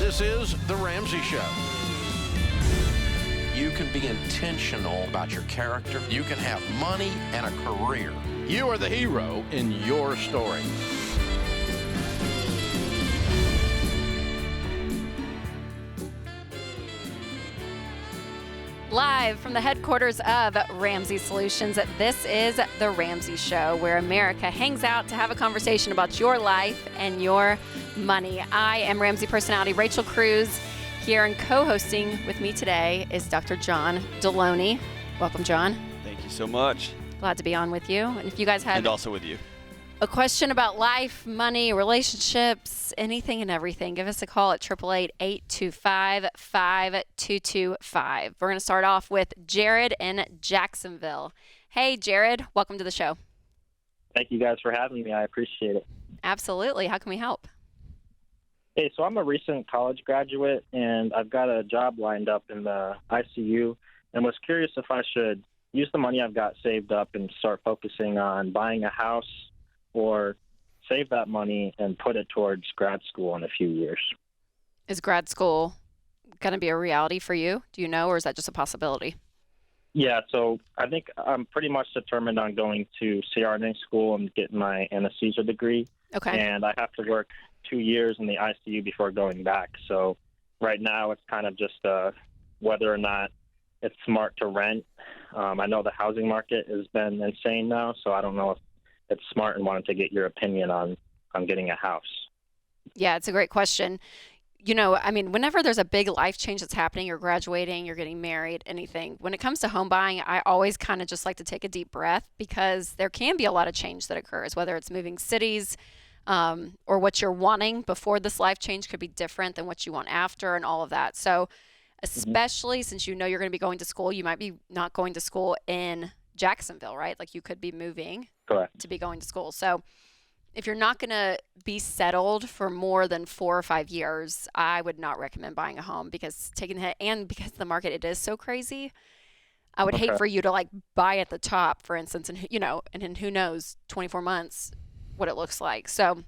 This is The Ramsey Show. You can be intentional about your character. You can have money and a career. You are the hero in your story. Live from the headquarters of Ramsey Solutions, this is The Ramsey Show, where America hangs out to have a conversation about your life and your money. I am Ramsey personality Rachel Cruz here, and co-hosting with me today is Dr. John Deloney. Welcome, John. Thank you so much. Glad to be on with you. And if you guys have and also with you. a question about life, money, relationships, anything and everything, give us a call at 888-825-5225. We're going to start off with Jared in Jacksonville. Hey, Jared, welcome to the show. Thank you guys for having me. I appreciate it. Absolutely. How can we help? Hey, so I'm a recent college graduate, and I've got a job lined up in the ICU, and was curious if I should use the money I've got saved up and start focusing on buying a house, or save that money and put it towards grad school in a few years. Is grad school going to be a reality for you? Do you know, or is that just a possibility? Yeah, so I think I'm pretty much determined on going to CRNA school and getting my anesthesia degree. Okay. And I have to work 2 years in the ICU before going back. So right now it's kind of just whether or not it's smart to rent. I know the housing market has been insane now, so I don't know if it's smart, and wanted to get your opinion on getting a house. Yeah, it's a great question. You know, I mean, whenever there's a big life change that's happening, you're graduating, you're getting married, anything. When it comes to home buying, I always kind of just like to take a deep breath, because there can be a lot of change that occurs, whether it's moving cities or what you're wanting before this life change could be different than what you want after, and all of that. So especially since you know you're going to be going to school, you might be not going to school in Jacksonville, right? Like you could be moving. Correct. To be going to school. So if you're not going to be settled for more than 4 or 5 years, I would not recommend buying a home, because taking the hit, and because the market, it is so crazy. I would hate for you to like buy at the top, for instance, and and in who knows, 24 months, what it looks like. So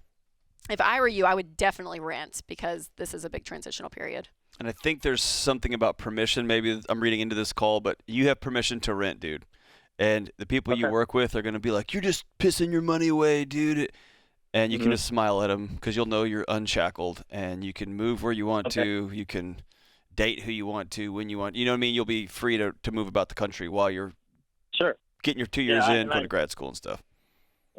if I were you, I would definitely rent, because this is a big transitional period. And I think there's something about permission. Maybe I'm reading into this call, but you have permission to rent, dude. And the people you work with are going to be like, you're just pissing your money away, dude. And you can just smile at them, because you'll know you're unshackled, and you can move where you want to. You can date who you want to, when you want. You know what I mean? You'll be free to move about the country while you're getting your 2 years in, going to grad school and stuff.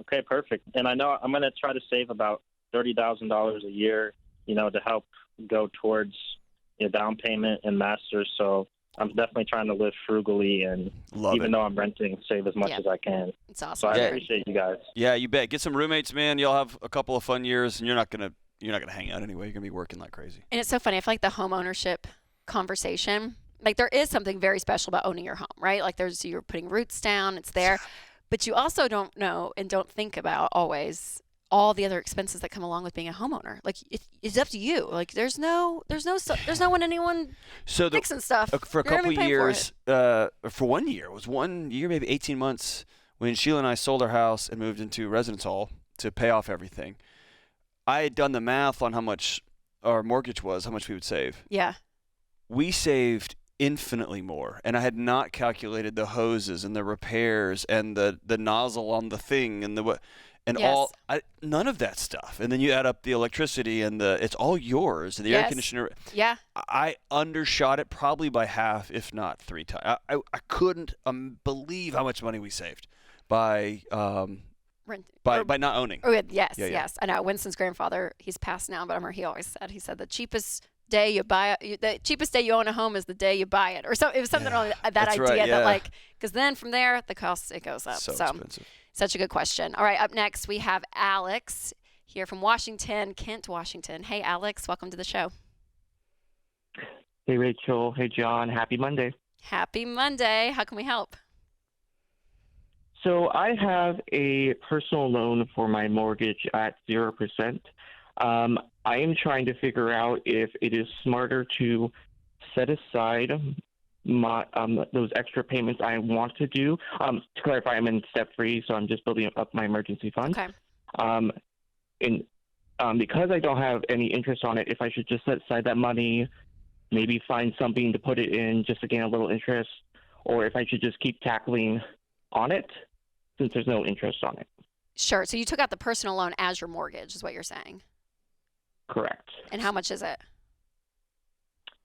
Okay, perfect. And I know I'm going to try to save about $30,000 a year, to help go towards down payment and master's. So I'm definitely trying to live frugally, and even though I'm renting, save as much as I can. It's awesome. So I appreciate you guys. Yeah, you bet. Get some roommates, man. You'll have a couple of fun years, and you're not gonna hang out anyway. You're gonna be working like crazy. And it's so funny. I feel like the home ownership conversation, like there is something very special about owning your home, right? Like you're putting roots down, it's there, but you also don't know and don't think about always all the other expenses that come along with being a homeowner. Like it's up to you. Like there's no one, anyone fixing stuff. For a couple of years, for 1 year, it was 1 year, maybe 18 months, when Sheila and I sold our house and moved into residence hall to pay off everything. I had done the math on how much our mortgage was, how much we would save. Yeah. We saved infinitely more, and I had not calculated the hoses and the repairs and the nozzle on the thing and none of that stuff. And then you add up the electricity and it's all yours. The air conditioner. Yeah. I undershot it probably by half, if not 3 times. I couldn't believe how much money we saved by not owning. Oh, yes. I know Winston's grandfather, he's passed now, but I remember he always said, the cheapest day the cheapest day you own a home is the day you buy it, or so. It was something on that idea, right, that like, because then from there the cost, it goes up. So expensive. Such a good question. All right, up next we have Alex here from Washington, Kent, Washington. Hey, Alex, welcome to the show. Hey, Rachel. Hey, John. Happy Monday. Happy Monday. How can we help? So I have a personal loan for my mortgage at 0%. I am trying to figure out if it is smarter to set aside my those extra payments I want to do. To clarify, I'm in step 3, so I'm just building up my emergency fund. Okay. And because I don't have any interest on it, if I should just set aside that money, maybe find something to put it in just to gain a little interest, or if I should just keep tackling on it since there's no interest on it. Sure. So you took out the personal loan as your mortgage is what you're saying. Correct. And how much is it?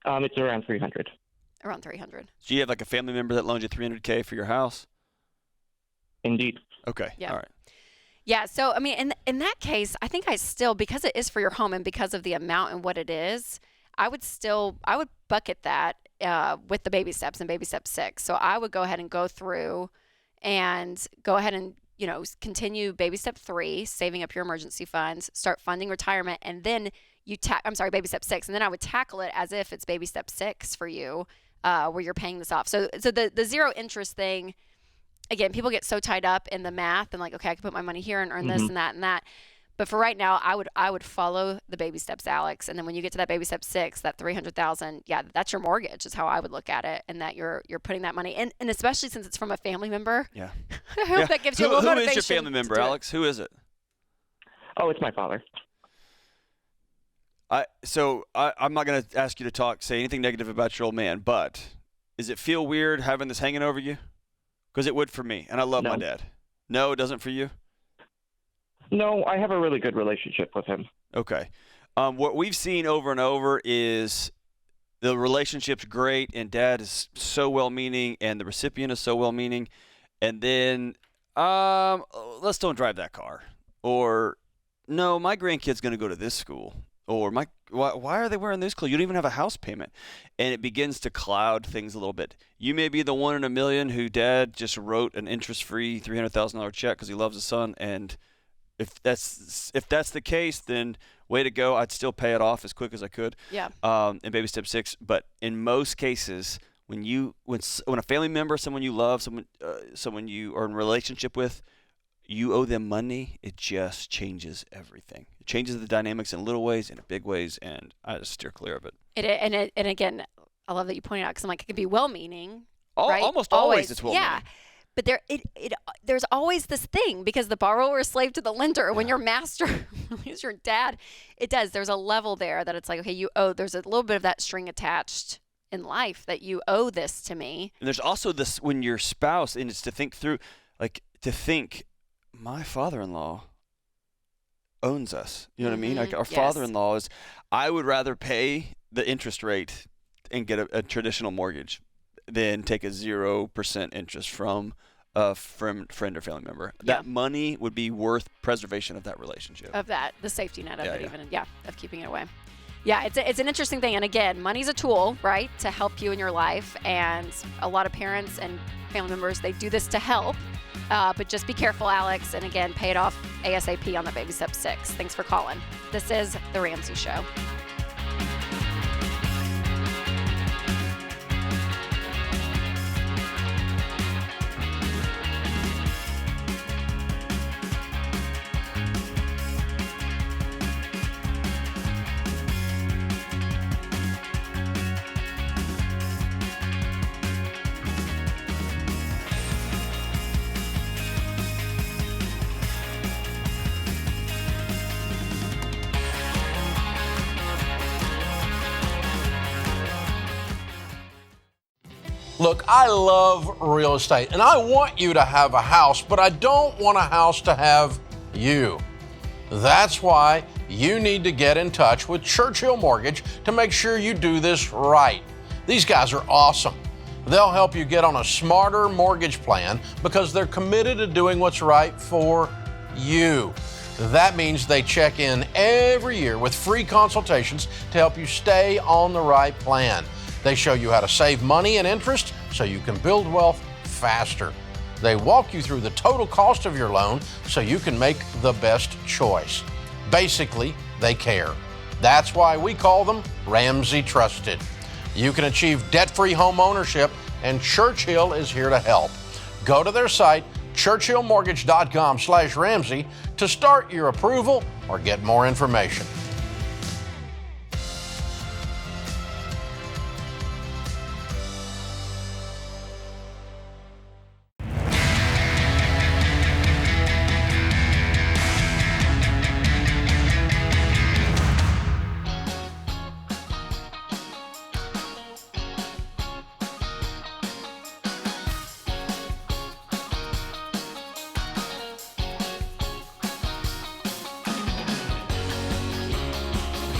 It's around $300. Around $300. Do you have like a family member that loaned you $300K for your house? Indeed. Okay. Yeah. All right. Yeah. So, I mean, in that case, I think I still, because it is for your home and because of the amount and what it is, I would bucket that with the baby steps and baby step 6. So I would go ahead and go through and go ahead and, continue baby step 3, saving up your emergency funds, start funding retirement, and then baby step 6. And then I would tackle it as if it's baby step 6 for you, where you're paying this off. So the zero interest thing, again, people get so tied up in the math and like, okay, I can put my money here and earn this and that and that. But for right now, I would follow the baby steps, Alex. And then when you get to that baby step 6, that $300,000, yeah, that's your mortgage is how I would look at it, and that you're putting that money in, and especially since it's from a family member. Yeah. I hope that gives you a little motivation. Who is your family member, Alex? Who is it? Oh, it's my father. I'm not going to ask you to say anything negative about your old man, but does it feel weird having this hanging over you? Because it would for me, and I love my dad. No, it doesn't for you? No, I have a really good relationship with him. Okay. What we've seen over and over is the relationship's great, and dad is so well-meaning, and the recipient is so well-meaning, and then let's don't drive that car. Or, no, my grandkid's going to go to this school. Or, why are they wearing this clothes? You don't even have a house payment. And it begins to cloud things a little bit. You may be the one in a million who dad just wrote an interest-free $300,000 check because he loves his son, and if that's the case, then way to go. I'd still pay it off as quick as I could. Yeah. In baby step 6, but in most cases, when a family member, someone you love, someone you are in a relationship with, you owe them money, it just changes everything. It changes the dynamics in little ways and in big ways, and I just steer clear of it. And again, I love that you pointed out, because I'm like, it could be well-meaning, right? Almost always it's well-meaning. Yeah. But there's always this thing, because the borrower is slave to the lender. When your master is your dad, it does. There's a level there that it's like, okay, there's a little bit of that string attached in life that you owe this to me. And there's also this when your spouse, and it's to think through, my father-in-law owns us. You know what I mean? Like our father-in-law is, I would rather pay the interest rate and get a traditional mortgage than take a 0% interest from a friend or family member. Yeah. That money would be worth preservation of that relationship. Of that, the safety net of it, Yeah. even. Yeah, of keeping it away. Yeah, it's an interesting thing. And again, money's a tool, right, to help you in your life. And a lot of parents and family members, they do this to help. But just be careful, Alex. And again, pay it off ASAP on the baby step 6. Thanks for calling. This is The Ramsey Show. Look, I love real estate, and I want you to have a house, but I don't want a house to have you. That's why you need to get in touch with Churchill Mortgage to make sure you do this right. These guys are awesome. They'll help you get on a smarter mortgage plan because they're committed to doing what's right for you. That means they check in every year with free consultations to help you stay on the right plan. They show you how to save money and interest so you can build wealth faster. They walk you through the total cost of your loan so you can make the best choice. Basically, they care. That's why we call them Ramsey Trusted. You can achieve debt-free home ownership, and Churchill is here to help. Go to their site, churchillmortgage.com/Ramsey, to start your approval or get more information.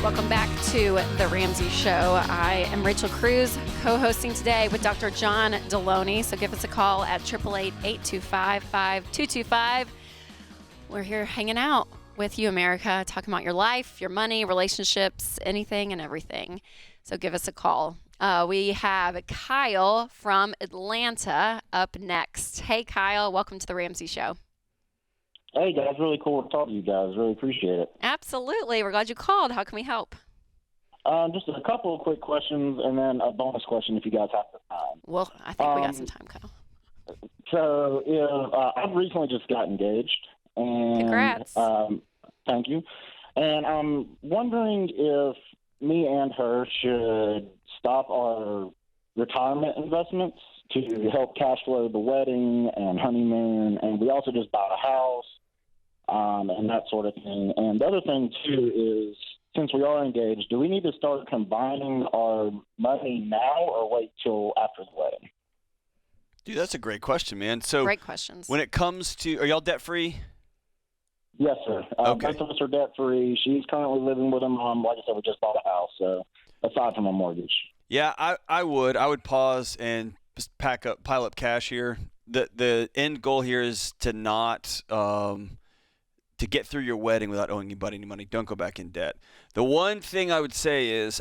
Welcome back to The Ramsey Show. I am Rachel Cruz, co-hosting today with Dr. John Deloney. So give us a call at 888-825-5225. We're here hanging out with you, America, talking about your life, your money, relationships, anything and everything. So give us a call. We have Kyle from Atlanta up next. Hey, Kyle, welcome to The Ramsey Show. Hey, guys, really cool to talk to you guys. Really appreciate it. Absolutely. We're glad you called. How can we help? Just a couple of quick questions and then a bonus question if you guys have the time. Well, I think we got some time, Kyle. So, I've recently just got engaged. And, Congrats. Thank you. And I'm wondering if me and her should stop our retirement investments to help cash flow the wedding and honeymoon. And we also just bought a house. And that sort of thing. And the other thing, too, is since we are engaged, do we need to start combining our money now or wait till after the wedding? Dude, that's a great question, man. So Great questions. when it comes to, are y'all debt-free? Yes, sir. Okay. Both of us are debt-free. She's currently living with her mom. Like I said, we just bought a house, so aside from a mortgage. Yeah, I would pause and just pile up cash here. The end goal here is to not to get through your wedding without owing anybody any money. Don't go back in debt. The one thing I would say is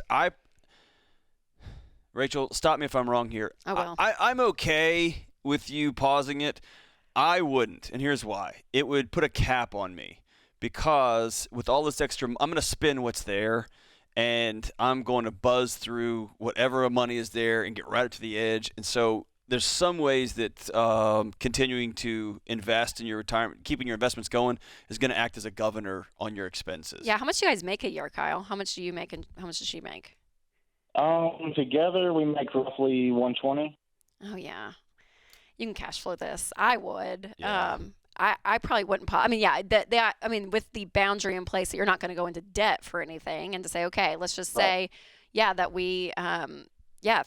Rachel, stop me if I'm wrong here. I will. I'm okay with you pausing it. I wouldn't, and here's why. It would put a cap on me because with all this extra, I'm going to spend what's there, and I'm going to buzz through whatever money is there and get right up to the edge. And so there's some ways that continuing to invest in your retirement, keeping your investments going, is going to act as a governor on your expenses. Yeah, how much do you guys make a year, Kyle? How much do you make and how much does she make? Together, we make roughly $120. Oh, yeah. You can cash flow this. I would. Yeah. I probably wouldn't. I mean, yeah. I mean, with the boundary in place that you're not going to go into debt for anything, and to say, okay, let's just say, yeah, that we,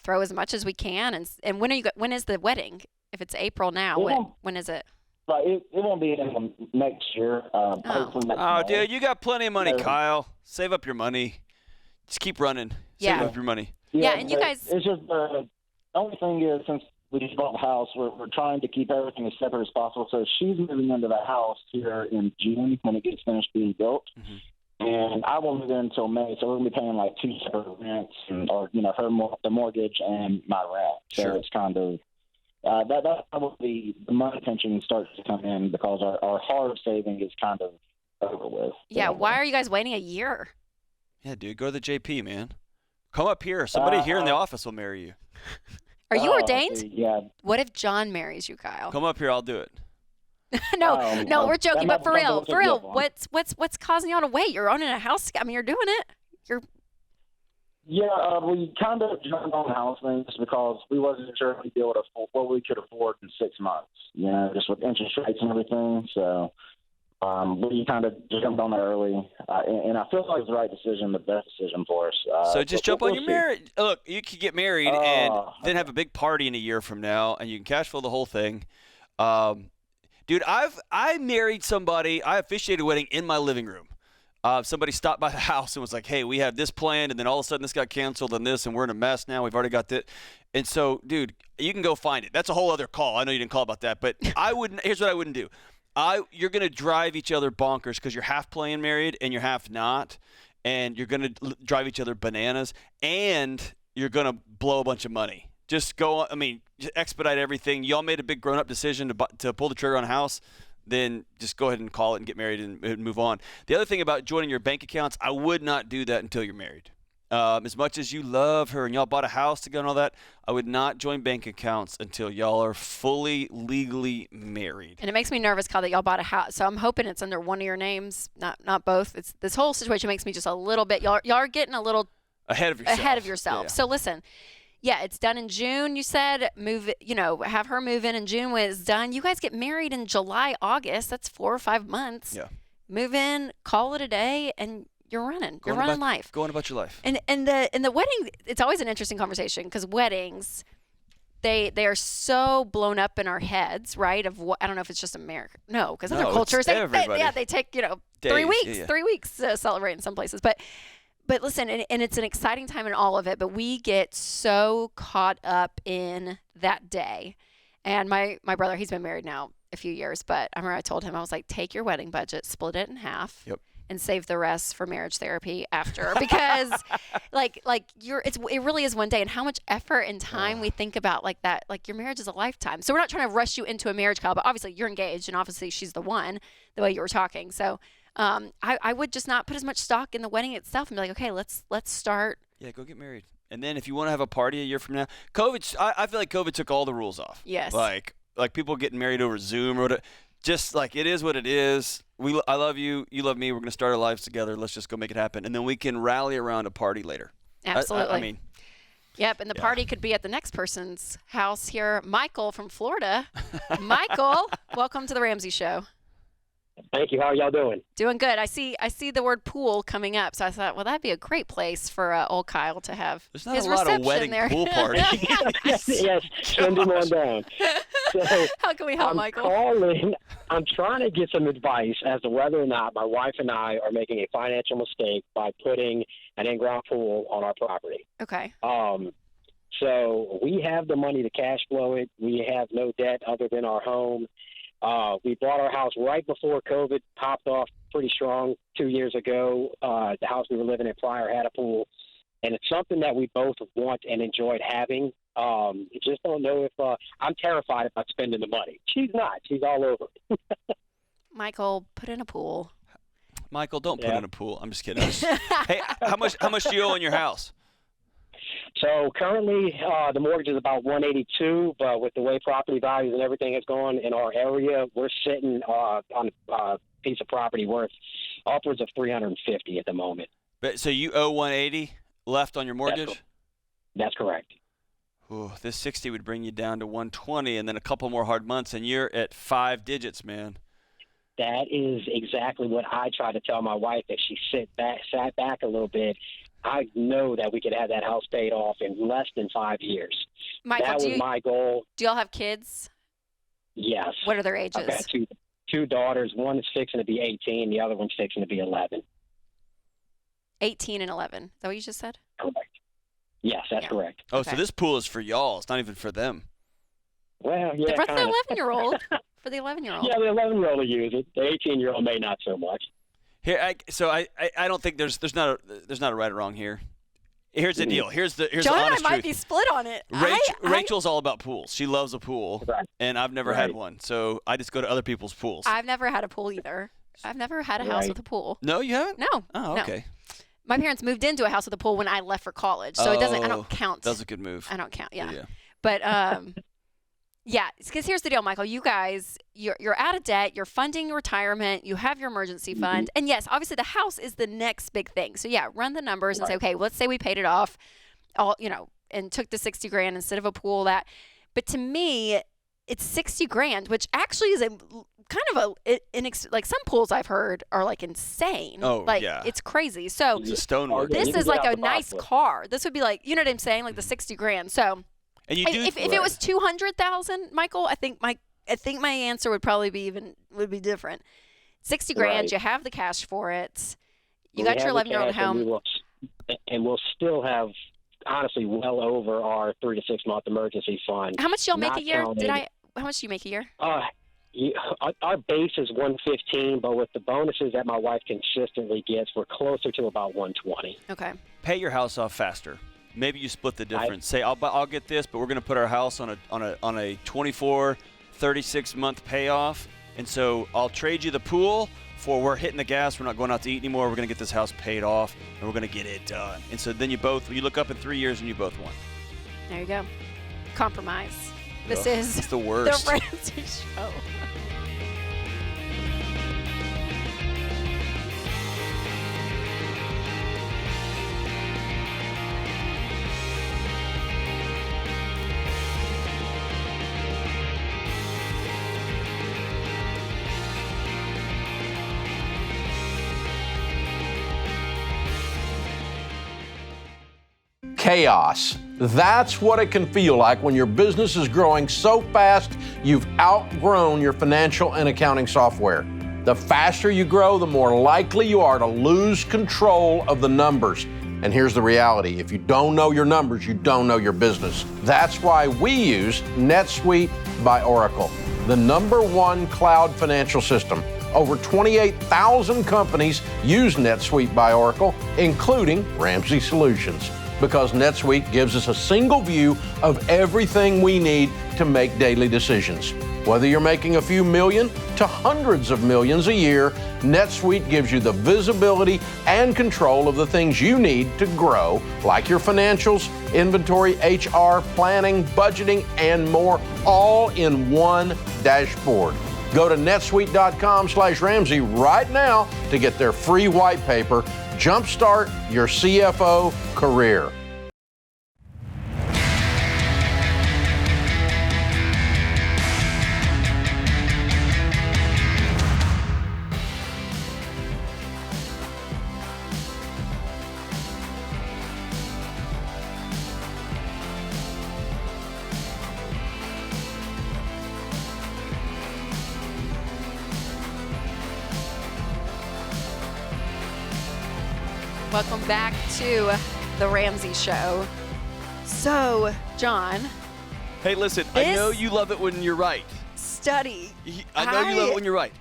throw as much as we can. And when is the wedding? If it's April now, when is it? But it won't be until next year. Hopefully next Oh, May. dude, you got plenty of money, Yeah. Kyle. Save up your money. Just keep running. Yeah. Save up your money. Yeah, and you but guys- It's just the only thing is since we just bought the house, we're trying to keep everything as separate as possible. So she's moving into the house here in June when it gets finished being built. Mm-hmm. And I won't move in until May, so we're going to be paying like two separate rents, the mortgage and my rent. So Sure. it's kind of that's probably the money pension starts to come in because our hard saving is kind of over with. Yeah, why are you guys waiting a year? Yeah, dude, go to the JP, man. Come up here. Somebody here in the office will marry you. Are you ordained? Yeah. What if John marries you, Kyle? Come up here. I'll do it. No, we're joking, but for real, one. what's causing y'all to wait? You're owning a house. I mean, you're doing it. Yeah, we kind of jumped on the house thing just because we wasn't sure if we'd be able to afford what we could afford in 6 months, just with interest rates and everything. So we kind of jumped on it early, and I feel like it's the right decision, the best decision for us. So just jump on your see. marriage. Look, you could get married and then have a big party in a year from now, and you can cash flow the whole thing. Dude, I married somebody. I officiated a wedding in my living room. Somebody stopped by the house and was like, hey, we have this planned, and then all of a sudden this got canceled and this, and we're in a mess now. We've already got that. And so, dude, you can go find it. That's a whole other call. I know you didn't call about that, but here's what I wouldn't do. You're going to drive each other bonkers because you're half playing married and you're half not, and you're going to drive each other bananas, and you're going to blow a bunch of money. Just just expedite everything. Y'all made a big grown-up decision to pull the trigger on a house, then just go ahead and call it and get married and move on. The other thing about joining your bank accounts, I would not do that until you're married. As much as you love her and y'all bought a house together and all that, I would not join bank accounts until y'all are fully legally married. And it makes me nervous, Kyle, that y'all bought a house. So I'm hoping it's under one of your names, not both. It's this whole situation makes me just a little bit. Y'all are getting a little ahead of yourself. Yeah. So listen. Yeah, it's done in June. You said have her move in June when it's done. You guys get married in July, August. That's 4 or 5 months. Yeah. Move in, call it a day, and you're running. You're running life. Going about your life. And the wedding, it's always an interesting conversation because weddings, they are so blown up in our heads, right? I don't know if it's just America. No, because other cultures, they take 3 weeks. Yeah. 3 weeks to celebrate in some places, but But listen, and it's an exciting time in all of it, but we get so caught up in that day. And my brother, he's been married now a few years, but I remember I told him, I was like, take your wedding budget, split it in half. Yep. And save the rest for marriage therapy after, because it really is one day, and how much effort and time we think about like that. Like, your marriage is a lifetime. So we're not trying to rush you into a marriage, Kyle, but obviously you're engaged, and obviously she's the one, the way you were talking. So I would just not put as much stock in the wedding itself and be like, okay, let's start. Yeah, go get married. And then if you want to have a party a year from now, I feel like COVID took all the rules off. Yes. Like people getting married over Zoom or whatever. Just like, it is what it is. I love you. You love me. We're going to start our lives together. Let's just go make it happen. And then we can rally around a party later. Absolutely. I mean. Yep. And the party could be at the next person's house here. Michael from Florida. Michael, welcome to the Ramsey Show. Thank you. How are y'all doing? Doing good. I see the word pool coming up, so I thought, well, that'd be a great place for old Kyle to have There's not his a lot of reception wedding there. pool parties. Yes, send him on down. So how can we help, Michael? I'm trying to get some advice as to whether or not my wife and I are making a financial mistake by putting an in-ground pool on our property. Okay. So we have the money to cash flow it. We have no debt other than our home. We bought our house right before COVID popped off pretty strong 2 years ago. The house we were living in prior had a pool, and it's something that we both want and enjoyed having. Just don't know if I'm terrified about spending the money. She's not. She's all over it. Michael, put in a pool. Michael, don't put in a pool. I'm just kidding. Hey, how much do you owe on your house? So currently, the mortgage is about $182, but with the way property values and everything has gone in our area, we're sitting on a piece of property worth upwards of $350 at the moment. But so you owe $180 left on your mortgage? That's correct. Ooh, this 60 would bring you down to $120, and then a couple more hard months, and you're at 5 digits, man. That is exactly what I try to tell my wife. If she sat back a little bit, I know that we could have that house paid off in less than 5 years. Michael, that was my goal. Do y'all have kids? Yes. What are their ages? I've got two daughters. One is fixing to be 18. The other one's fixing to be 11. 18 and 11. Is that what you just said? Correct. Yes, that's correct. Oh, okay. So this pool is for y'all. It's not even for them. Well, yeah, for the 11-year-old. For the 11-year-old. Yeah, the 11-year-old will use it. The 18-year-old may not so much. Here, I don't think there's not a right or wrong here. Here's the deal. Here's the honest truth. John and I might be split on it. Rachel's all about pools. She loves a pool, and I've never had one, so I just go to other people's pools. I've never had a pool either. I've never had a house with a pool. No, you haven't? No. Oh, okay. No. My parents moved into a house with a pool when I left for college, so it doesn't. I don't count. That was a good move. I don't count. Yeah. But yeah, because here's the deal, Michael. You guys, you're out of debt. You're funding retirement. You have your emergency fund, and yes, obviously the house is the next big thing. So yeah, run the numbers and say, okay, let's say we paid it off, and took the $60,000 instead of a pool. But to me, it's $60,000, which actually is a kind of like some pools I've heard are like insane. Oh, like, yeah. It's crazy. So it's a stonework. This is like a nice car. This would be like, you know what I'm saying? Like the $60,000. So and you do, if it was $200,000, Michael, I think my answer would probably be different. $60,000, you have the cash for it. You got your 11-year-old home. And we'll still have, honestly, well over our 3 to 6 month emergency fund. How much do y'all make a year? How much do you make a year? Our base is $115, but with the bonuses that my wife consistently gets, we're closer to about $120. Okay. Pay your house off faster. Maybe you split the difference. Say, I'll get this, but we're going to put our house on a 24, 36 month payoff, and so I'll trade you the pool for we're hitting the gas. We're not going out to eat anymore. We're going to get this house paid off, and we're going to get it done. And so then you look up in 3 years, and you both won. There you go. Compromise. This is the worst. The Ramsey Show. Chaos. That's what it can feel like when your business is growing so fast you've outgrown your financial and accounting software. The faster you grow, the more likely you are to lose control of the numbers. And here's the reality. If you don't know your numbers, you don't know your business. That's why we use NetSuite by Oracle, the #1 cloud financial system. Over 28,000 companies use NetSuite by Oracle, including Ramsey Solutions, because NetSuite gives us a single view of everything we need to make daily decisions. Whether you're making a few million to hundreds of millions a year, NetSuite gives you the visibility and control of the things you need to grow, like your financials, inventory, HR, planning, budgeting, and more, all in one dashboard. Go to netsuite.com/Ramsey right now to get their free white paper. Jumpstart your CFO career. Welcome back to the Ramsey Show. So, John. Hey, listen, I know you love it when you're right. Study. I know you love it when you're right.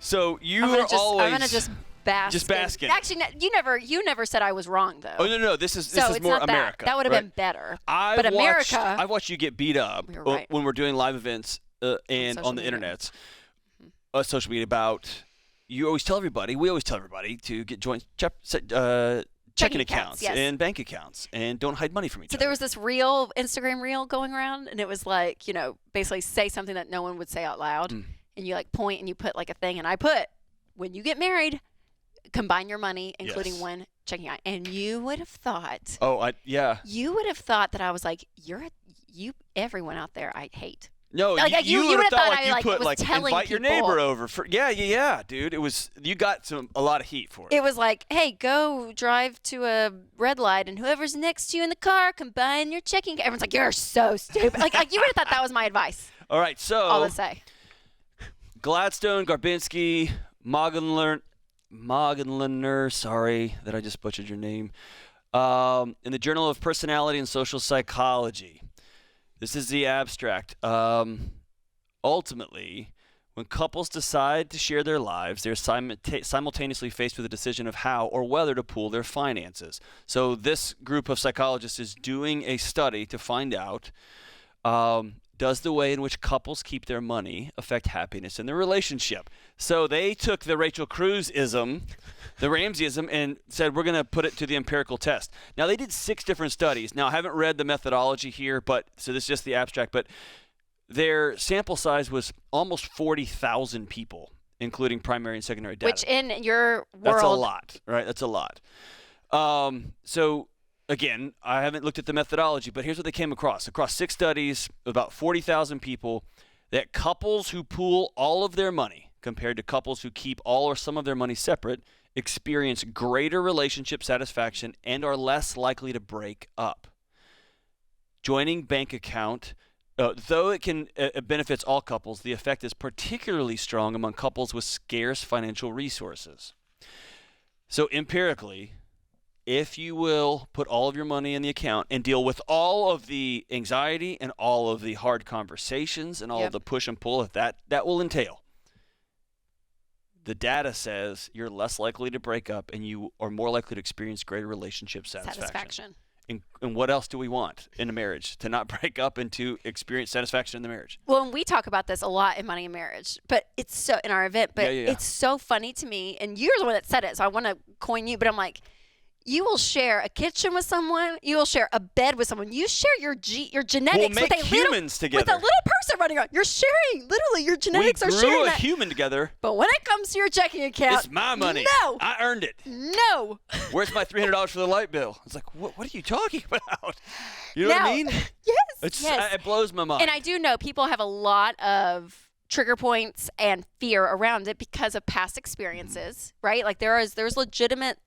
So you are always. I'm gonna just bask. Just bask in. Actually, you never said I was wrong though. Oh no, this is it's more not America. That would have been better. But America. I've watched you get beat up when we're doing live events and on the internet, social media about. We always tell everybody to get joint checking accounts and bank accounts and don't hide money from each other. So there was this Instagram reel going around, and it was like, basically say something that no one would say out loud. And you like point and you put like a thing. And I put, when you get married, combine your money, including one checking account. And you would have thought. You would have thought that I was like, everyone out there I hate. No, you would have thought you put invite your neighbor over. Dude. It was you got a lot of heat for it. It was like, hey, go drive to a red light, and whoever's next to you in the car, combine your checking. Everyone's like, you're so stupid. like you would have thought that was my advice. All right, so all to say, Gladstone, Garbinski, Mogenliner. Sorry that I just butchered your name. In the Journal of Personality and Social Psychology. This is the abstract. Ultimately, when couples decide to share their lives, they're simultaneously faced with a decision of how or whether to pool their finances. So this group of psychologists is doing a study to find out, does the way in which couples keep their money affect happiness in their relationship? So they took the Rachel Cruz-ism, the Ramseyism, and said, we're going to put it to the empirical test. Now, they did 6 different studies. Now, I haven't read the methodology here, so this is just the abstract, but their sample size was almost 40,000 people, including primary and secondary data. Which in your world. That's a lot, right? That's a lot. So, again, I haven't looked at the methodology, but here's what they came across. Across 6 studies, about 40,000 people, that couples who pool all of their money compared to couples who keep all or some of their money separate experience greater relationship satisfaction and are less likely to break up. Joining bank account, though it benefits all couples, the effect is particularly strong among couples with scarce financial resources. So empirically, if you will put all of your money in the account and deal with all of the anxiety and all of the hard conversations and all of the push and pull that will entail, the data says you're less likely to break up and you are more likely to experience greater relationship satisfaction. And what else do we want in a marriage? To not break up and to experience satisfaction in the marriage. Well, and we talk about this a lot in Money and Marriage, but it's so in our event, but it's so funny to me. And you're the one that said it, so I want to coin you, but I'm like, you will share a kitchen with someone. You will share a bed with someone. You share your genetics with a humans together. With a little person running around. You're sharing. Literally, your genetics are sharing. We grew a human together. But when it comes to your checking account, it's my money. No, I earned it. No. Where's my $300 for the light bill? It's like, what are you talking about? You know what I mean? Yes. It blows my mind. And I do know people have a lot of trigger points and fear around it because of past experiences, right? Like there's legitimate.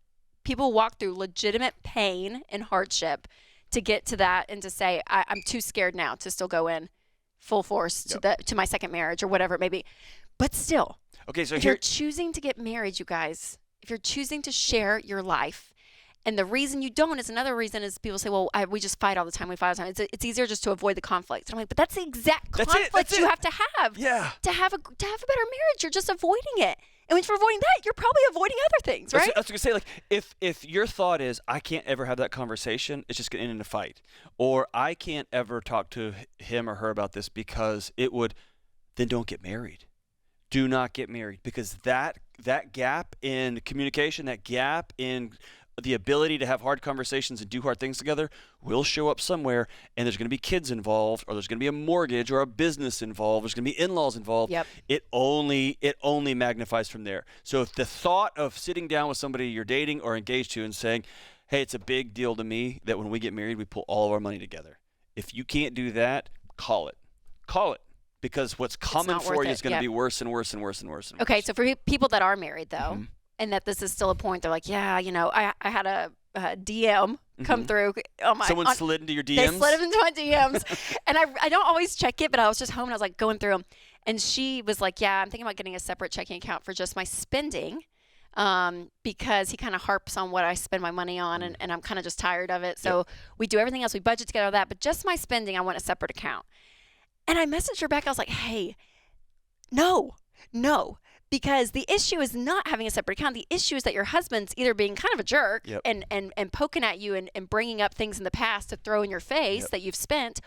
People walk through legitimate pain and hardship to get to that and to say, I'm too scared now to still go in full force to my second marriage or whatever it may be. But still, okay, so if you're choosing to get married, you guys, if you're choosing to share your life And the reason you don't is another reason is people say, well, we just fight all the time. We fight all the time. It's easier just to avoid the conflict. And I'm like, but that's the exact conflict you have to have. Yeah. To have a better marriage. You're just avoiding it. And when you're avoiding that, you're probably avoiding other things, right? I was going to say, like, if your thought is, I can't ever have that conversation, it's just going to end in a fight. Or I can't ever talk to him or her about this because it would, then don't get married. Do not get married, because that gap in communication, that gap in the ability to have hard conversations and do hard things together will show up somewhere, and there's going to be kids involved, or there's going to be a mortgage or a business involved, there's going to be in-laws involved. Yep. It only magnifies from there. So if the thought of sitting down with somebody you're dating or engaged to and saying, hey, it's a big deal to me that when we get married we pull all of our money together. If you can't do that, call it. Because what's coming for you is going to be worse and worse and worse and worse. Okay, so for people that are married, though, and that this is still a point, they're like, yeah, I had a DM come through. Someone slid into your DMs? They slid into my DMs. And I don't always check it, but I was just home and I was like going through them. And she was like, yeah, I'm thinking about getting a separate checking account for just my spending, because he kind of harps on what I spend my money on, and I'm kind of just tired of it. So we do everything else. We budget together that, but just my spending, I want a separate account. And I messaged her back. I was like, hey, no, because the issue is not having a separate account. The issue is that your husband's either being kind of a jerk and poking at you and bringing up things in the past to throw in your face that you've spent,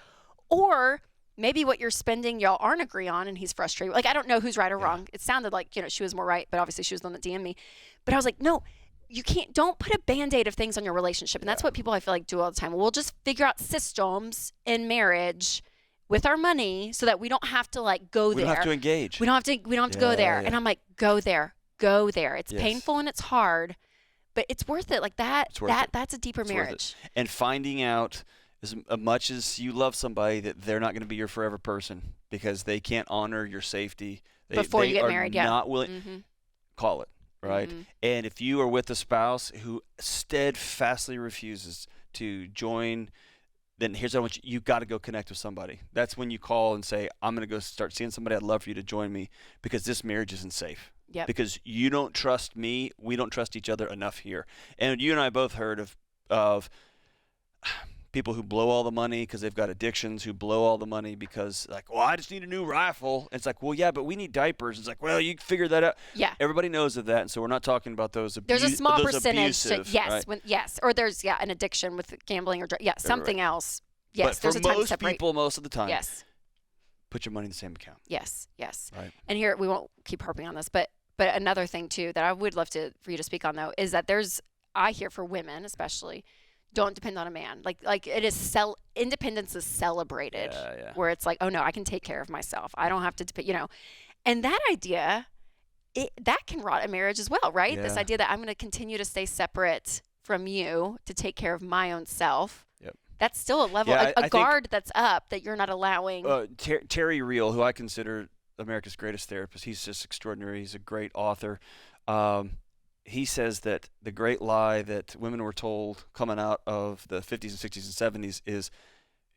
or maybe what you're spending y'all aren't agree on and he's frustrated. Like, I don't know who's right or wrong. It sounded like, she was more right, but obviously she was the one that DM'd me. But I was like, no, you don't put a Band-Aid of things on your relationship. And that's what people I feel like do all the time. We'll just figure out systems in marriage with our money so that we don't have to go there. We don't have to engage. We don't have to go there. And I'm like, go there. It's painful and it's hard, but it's worth it. Like that's a deeper marriage. And finding out as much as you love somebody that they're not going to be your forever person because they can't honor your safety. Before you get married, not willing. Call it, right? And if you are with a spouse who steadfastly refuses to join, then here's what I want you've got to go connect with somebody. That's when you call and say, I'm going to go start seeing somebody. I'd love for you to join me because this marriage isn't safe. Yep. Because you don't trust me. We don't trust each other enough here. And you and I both heard of people who blow all the money because they've got addictions, who blow all the money because I just need a new rifle. And it's like, well, yeah, but we need diapers. It's like, well, you figure that out. Yeah. Everybody knows of that. And so we're not talking about those There's a small percentage. Yes. Right? Or there's, an addiction with gambling or something else. Yes. But for most people, most of the time. Yes. Put your money in the same account. Yes. Right. And here, we won't keep harping on this, but another thing too that I would love for you to speak on though, is that I hear for women especially, don't depend on a man. Like it is independence is celebrated. Yeah. Where it's like, oh no, I can take care of myself. I don't have to depend, And that idea, that can rot a marriage as well, right? Yeah. This idea that I'm going to continue to stay separate from you to take care of my own self. Yep. That's still a level, a guard that's up that you're not allowing. Terry Real, who I consider America's greatest therapist, he's just extraordinary. He's a great author. He says that the great lie that women were told coming out of the 50s and 60s and 70s is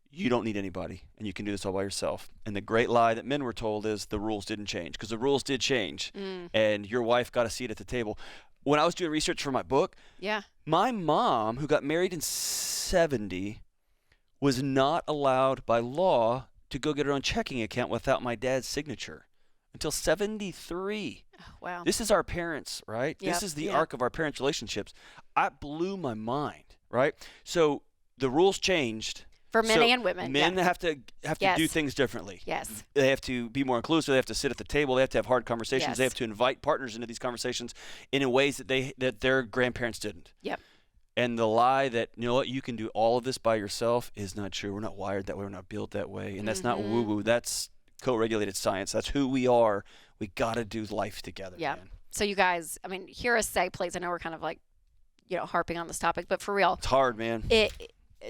you don't need anybody and you can do this all by yourself. And the great lie that men were told is the rules didn't change, because the rules did change and your wife got a seat at the table. When I was doing research for my book, my mom, who got married in 70, was not allowed by law to go get her own checking account without my dad's signature until 73. Oh, wow. This is our parents, right? Yep. This is the arc of our parents' relationships. I blew my mind, right? So the rules changed. For men and women. Men have to do things differently. Yes. They have to be more inclusive. They have to sit at the table. They have to have hard conversations. Yes. They have to invite partners into these conversations in ways that their grandparents didn't. Yep. And the lie that, you can do all of this by yourself is not true. We're not wired that way. We're not built that way. And that's not woo-woo. That's co-regulated science. That's who we are. We got to do life together. Yeah. Man. So you guys, hear us say, please, I know we're kind of harping on this topic, but for real. It's hard, man.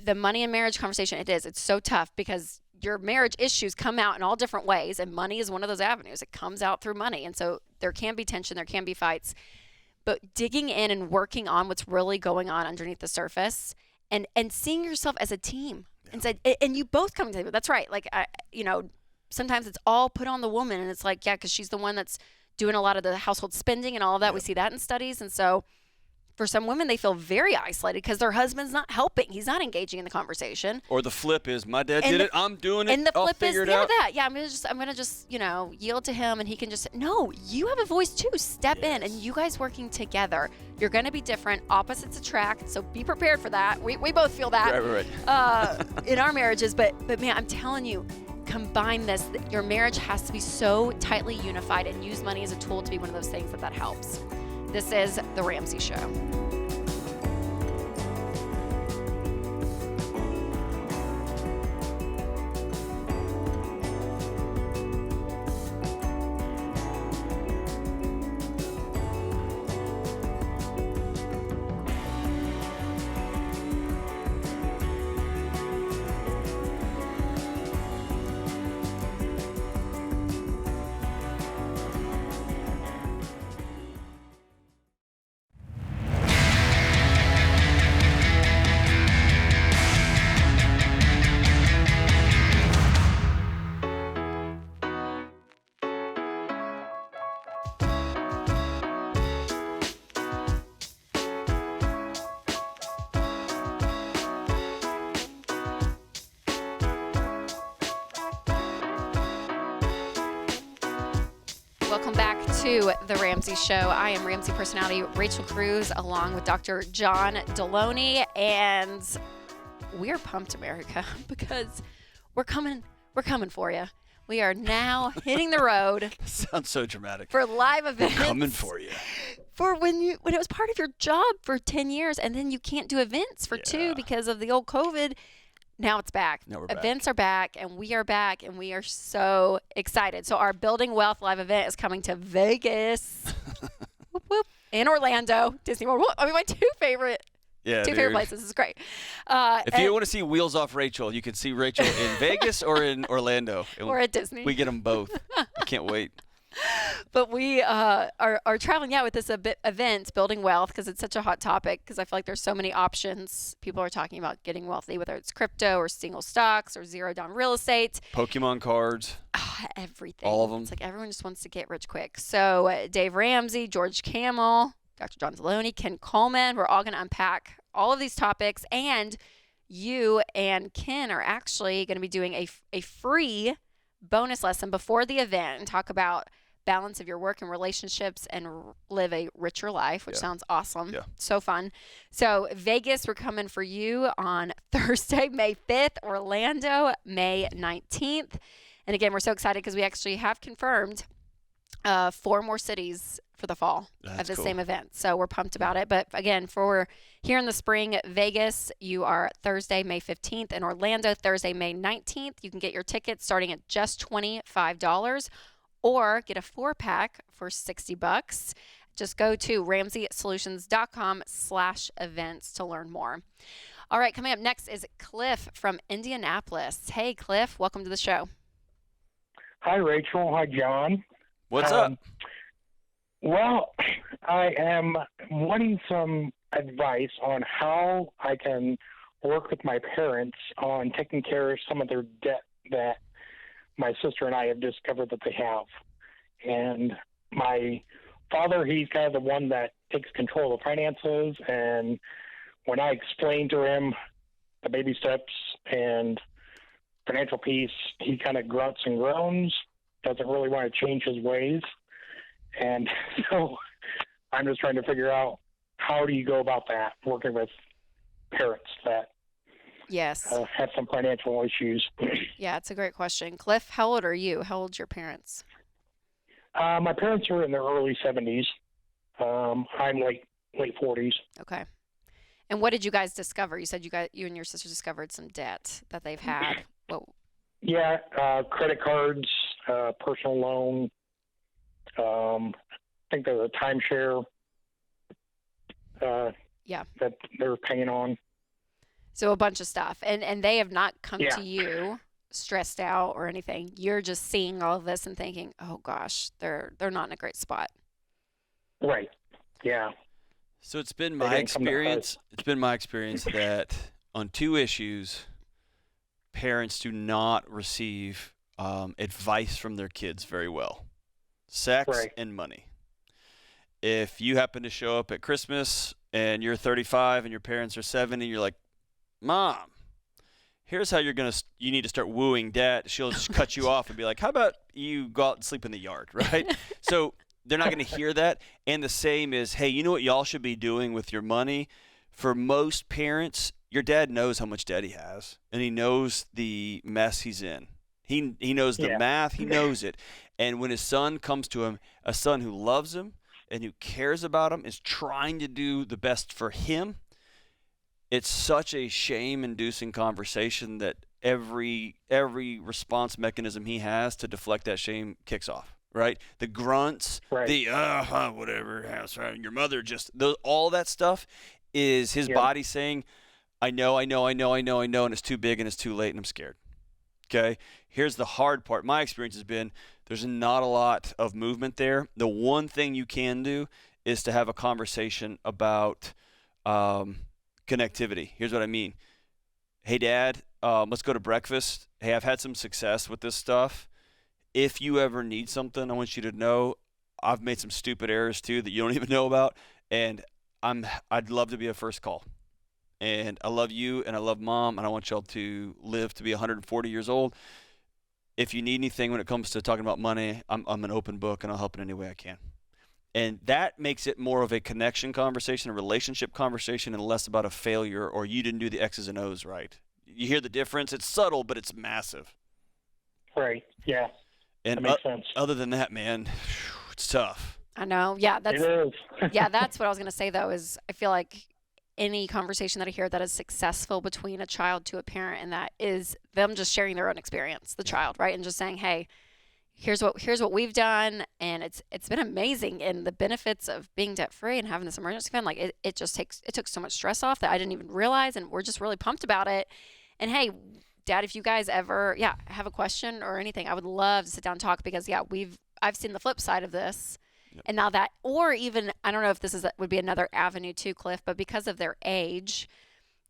The money and marriage conversation, it's so tough because your marriage issues come out in all different ways, and money is one of those avenues. It comes out through money. And so there can be tension, there can be fights, but digging in and working on what's really going on underneath the surface and seeing yourself as a team and you both come to the table. That's right. Sometimes it's all put on the woman, and it's because she's the one that's doing a lot of the household spending and all of that. We see that in studies. And so for some women, they feel very isolated because their husband's not helping. He's not engaging in the conversation. Or the flip is, my dad did it, I'm doing it, And the I'll flip is figure it out. that. Yeah, I'm gonna just yield to him, and he can just no. You have a voice too. Step in, and you guys working together. You're gonna be different. Opposites attract. So be prepared for that. We both feel that. Right. In our marriages, but man, I'm telling you. Combine this. Your marriage has to be so tightly unified, and use money as a tool to be one of those things that helps. This is The Ramsey Show. Welcome back to The Ramsey Show. I am Ramsey personality Rachel Cruz, along with Dr. John Deloney, and we are pumped, America, because we're coming for you. We are now hitting the road. Sounds so dramatic. For live events. We're coming for you. For when it was part of your job for 10 years, and then you can't do events for 2 because of the old COVID. Now it's back. Now we're Events are back, and we are back, and we are so excited. So our Building Wealth live event is coming to Vegas, whoop, whoop, and Orlando, Disney World. I mean, my two favorite places. It's great. If you want to see Wheels Off Rachel, you can see Rachel in Vegas or in Orlando. Or at Disney. We get them both. I can't wait. But we are traveling with this event, Building Wealth, because it's such a hot topic, because I feel like there's so many options. People are talking about getting wealthy, whether it's crypto or single stocks or zero down real estate. Pokemon cards. Everything. All of them. It's like everyone just wants to get rich quick. So Dave Ramsey, George Camel, Dr. John Deloney, Ken Coleman, we're all going to unpack all of these topics. And you and Ken are actually going to be doing a free bonus lesson before the event and talk about balance of your work and relationships and live a richer life, which sounds awesome. Yeah. So fun. So Vegas, we're coming for you on Thursday, May 5th, Orlando, May 19th. And again, we're so excited because we actually have confirmed 4 more cities for the fall of the same event. So we're pumped about it. But again, for here in the spring, Vegas, you are Thursday, May 15th, and Orlando, Thursday, May 19th. You can get your tickets starting at just $25 or get a 4-pack for $60. Just go to RamseySolutions.com/events to learn more. All right, coming up next is Cliff from Indianapolis. Hey, Cliff, welcome to the show. Hi, Rachel. Hi, John. What's up? Well, I am wanting some advice on how I can work with my parents on taking care of some of their debt that my sister and I have discovered that they have. And my father, he's kind of the one that takes control of the finances. And when I explain to him the baby steps and financial piece, he kind of grunts and groans, doesn't really want to change his ways. And so I'm just trying to figure out, how do you go about that, working with parents that have some financial issues? Yeah, it's a great question. Cliff, how old are you? How old's your parents? My parents are in their early 70s. I'm late 40s. Okay. And what did you guys discover? You said you and your sister discovered some debt that they've had. Whoa. Yeah, credit cards, personal loan. I think there's a timeshare that they're paying on. So a bunch of stuff. And they have not come to you stressed out or anything. You're just seeing all of this and thinking, oh gosh, they're not in a great spot. Right. Yeah. So it's been my experience that on 2 issues, parents do not receive advice from their kids very well. Sex and money. If you happen to show up at Christmas and you're 35 and your parents are 70, you're like, Mom, here's how you need to start wooing Dad. She'll just cut you off and be like, how about you go out and sleep in the yard, right? So they're not going to hear that. And the same is, hey, you know what y'all should be doing with your money? For most parents, your dad knows how much debt he has, and he knows the mess he's in. He knows the math. He knows it. And when his son comes to him, a son who loves him and who cares about him, is trying to do the best for him, it's such a shame-inducing conversation that every response mechanism he has to deflect that shame kicks off, right? The grunts, the whatever, your mother just all that stuff is his body saying, I know, and it's too big and it's too late and I'm scared. Okay? Here's the hard part. My experience has been there's not a lot of movement there. The one thing you can do is to have a conversation about connectivity. Here's what I mean. Hey, Dad, let's go to breakfast. Hey, I've had some success with this stuff. If you ever need something, I want you to know I've made some stupid errors too that you don't even know about, and I'd love to be a first call. And I love you, and I love Mom, and I want y'all to live to be 140 years old. If you need anything when it comes to talking about money, I'm an open book, and I'll help in any way I can. And that makes it more of a connection conversation, a relationship conversation, and less about a failure or you didn't do the X's and O's right. You hear the difference? It's subtle, but it's massive. Right. Yeah. And that makes sense. Other than that, man, it's tough. I know. Yeah, It is. yeah, that's what I was going to say, though, is I feel like any conversation that I hear that is successful between a child to a parent, and that is them just sharing their own experience, the child, right? And just saying, hey, here's what we've done, and it's been amazing, and the benefits of being debt free and having this emergency fund, like it took so much stress off that I didn't even realize, and we're just really pumped about it. And hey, Dad, if you guys ever have a question or anything, I would love to sit down and talk, because I've seen the flip side of this. Yep. And now that, or even, I don't know if this would be another avenue too, Cliff, but because of their age,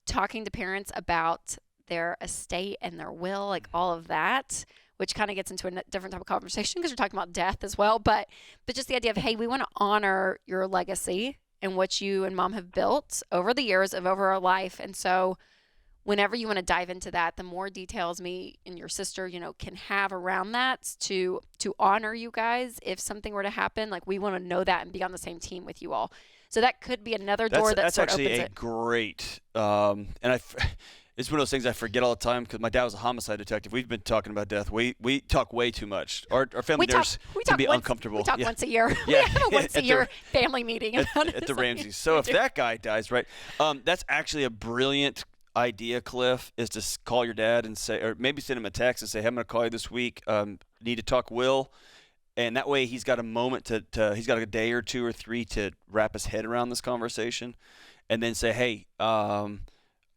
talking to parents about their estate and their will, like all of that, which kind of gets into a different type of conversation because you're talking about death as well. But just the idea of, hey, we want to honor your legacy and what you and Mom have built over the years over our life. And so whenever you want to dive into that, the more details me and your sister, can have around that to honor you guys. If something were to happen, like, we want to know that and be on the same team with you all. So that could be another door that sort of opens it. That's actually a great, it's one of those things I forget all the time because my dad was a homicide detective. We've been talking about death. We talk way too much. Our family can be uncomfortable. We talk once a year. Yeah. We have a once a year family meeting at the Ramseys. So if that guy dies, right, that's actually a brilliant idea, Cliff, is to call your dad and say, or maybe send him a text and say, hey, I'm going to call you this week. Need to talk will. And that way he's got a moment he's got a day or two or three to wrap his head around this conversation, and then say, hey, I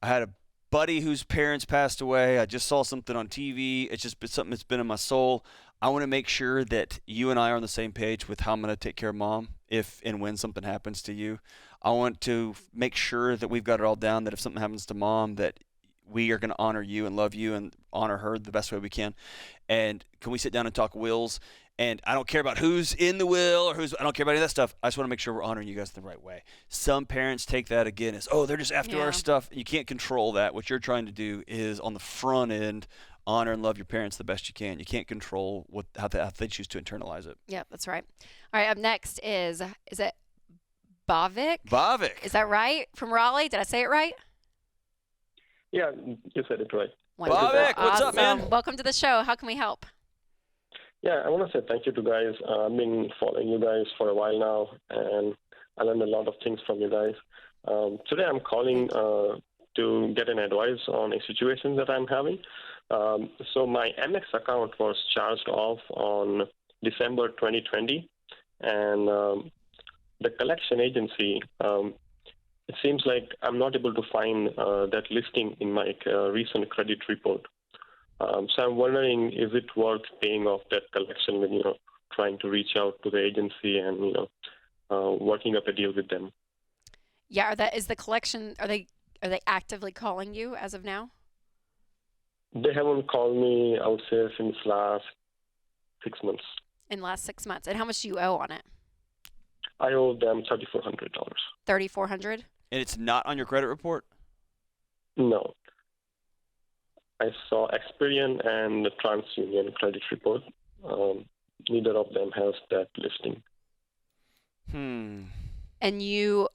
had a buddy whose parents passed away. I just saw something on TV. It's just been something that's been in my soul. I want to make sure that you and I are on the same page with how I'm going to take care of Mom if and when something happens to you. I want to make sure that we've got it all down, that if something happens to Mom, that we are going to honor you and love you and honor her the best way we can. And can we sit down and talk wills? And I don't care about who's in the will or I don't care about any of that stuff. I just want to make sure we're honoring you guys the right way. Some parents take that again as, they're just after our stuff. You can't control that. What you're trying to do is on the front end, honor and love your parents the best you can. You can't control how they choose to internalize it. Yeah, that's right. All right, up next is it Bavik? Bavik. Is that right? From Raleigh? Did I say it right? Yeah, you said it right. Bavik, what's up, man? Welcome to the show. How can we help? Yeah, I want to say thank you to guys. I've been following you guys for a while now, and I learned a lot of things from you guys. Today I'm calling to get an advice on a situation that I'm having. So my Amex account was charged off on December 2020, and the collection agency, it seems like I'm not able to find that listing in my recent credit report. So I'm wondering, is it worth paying off that collection when, trying to reach out to the agency and, working up a deal with them? Yeah, is the collection, are they actively calling you as of now? They haven't called me, I would say, since last 6 months. In the last 6 months. And how much do you owe on it? I owe them $3,400. $3,400? And it's not on your credit report? No. I saw Experian and the TransUnion credit report. Neither of them has that listing. And can you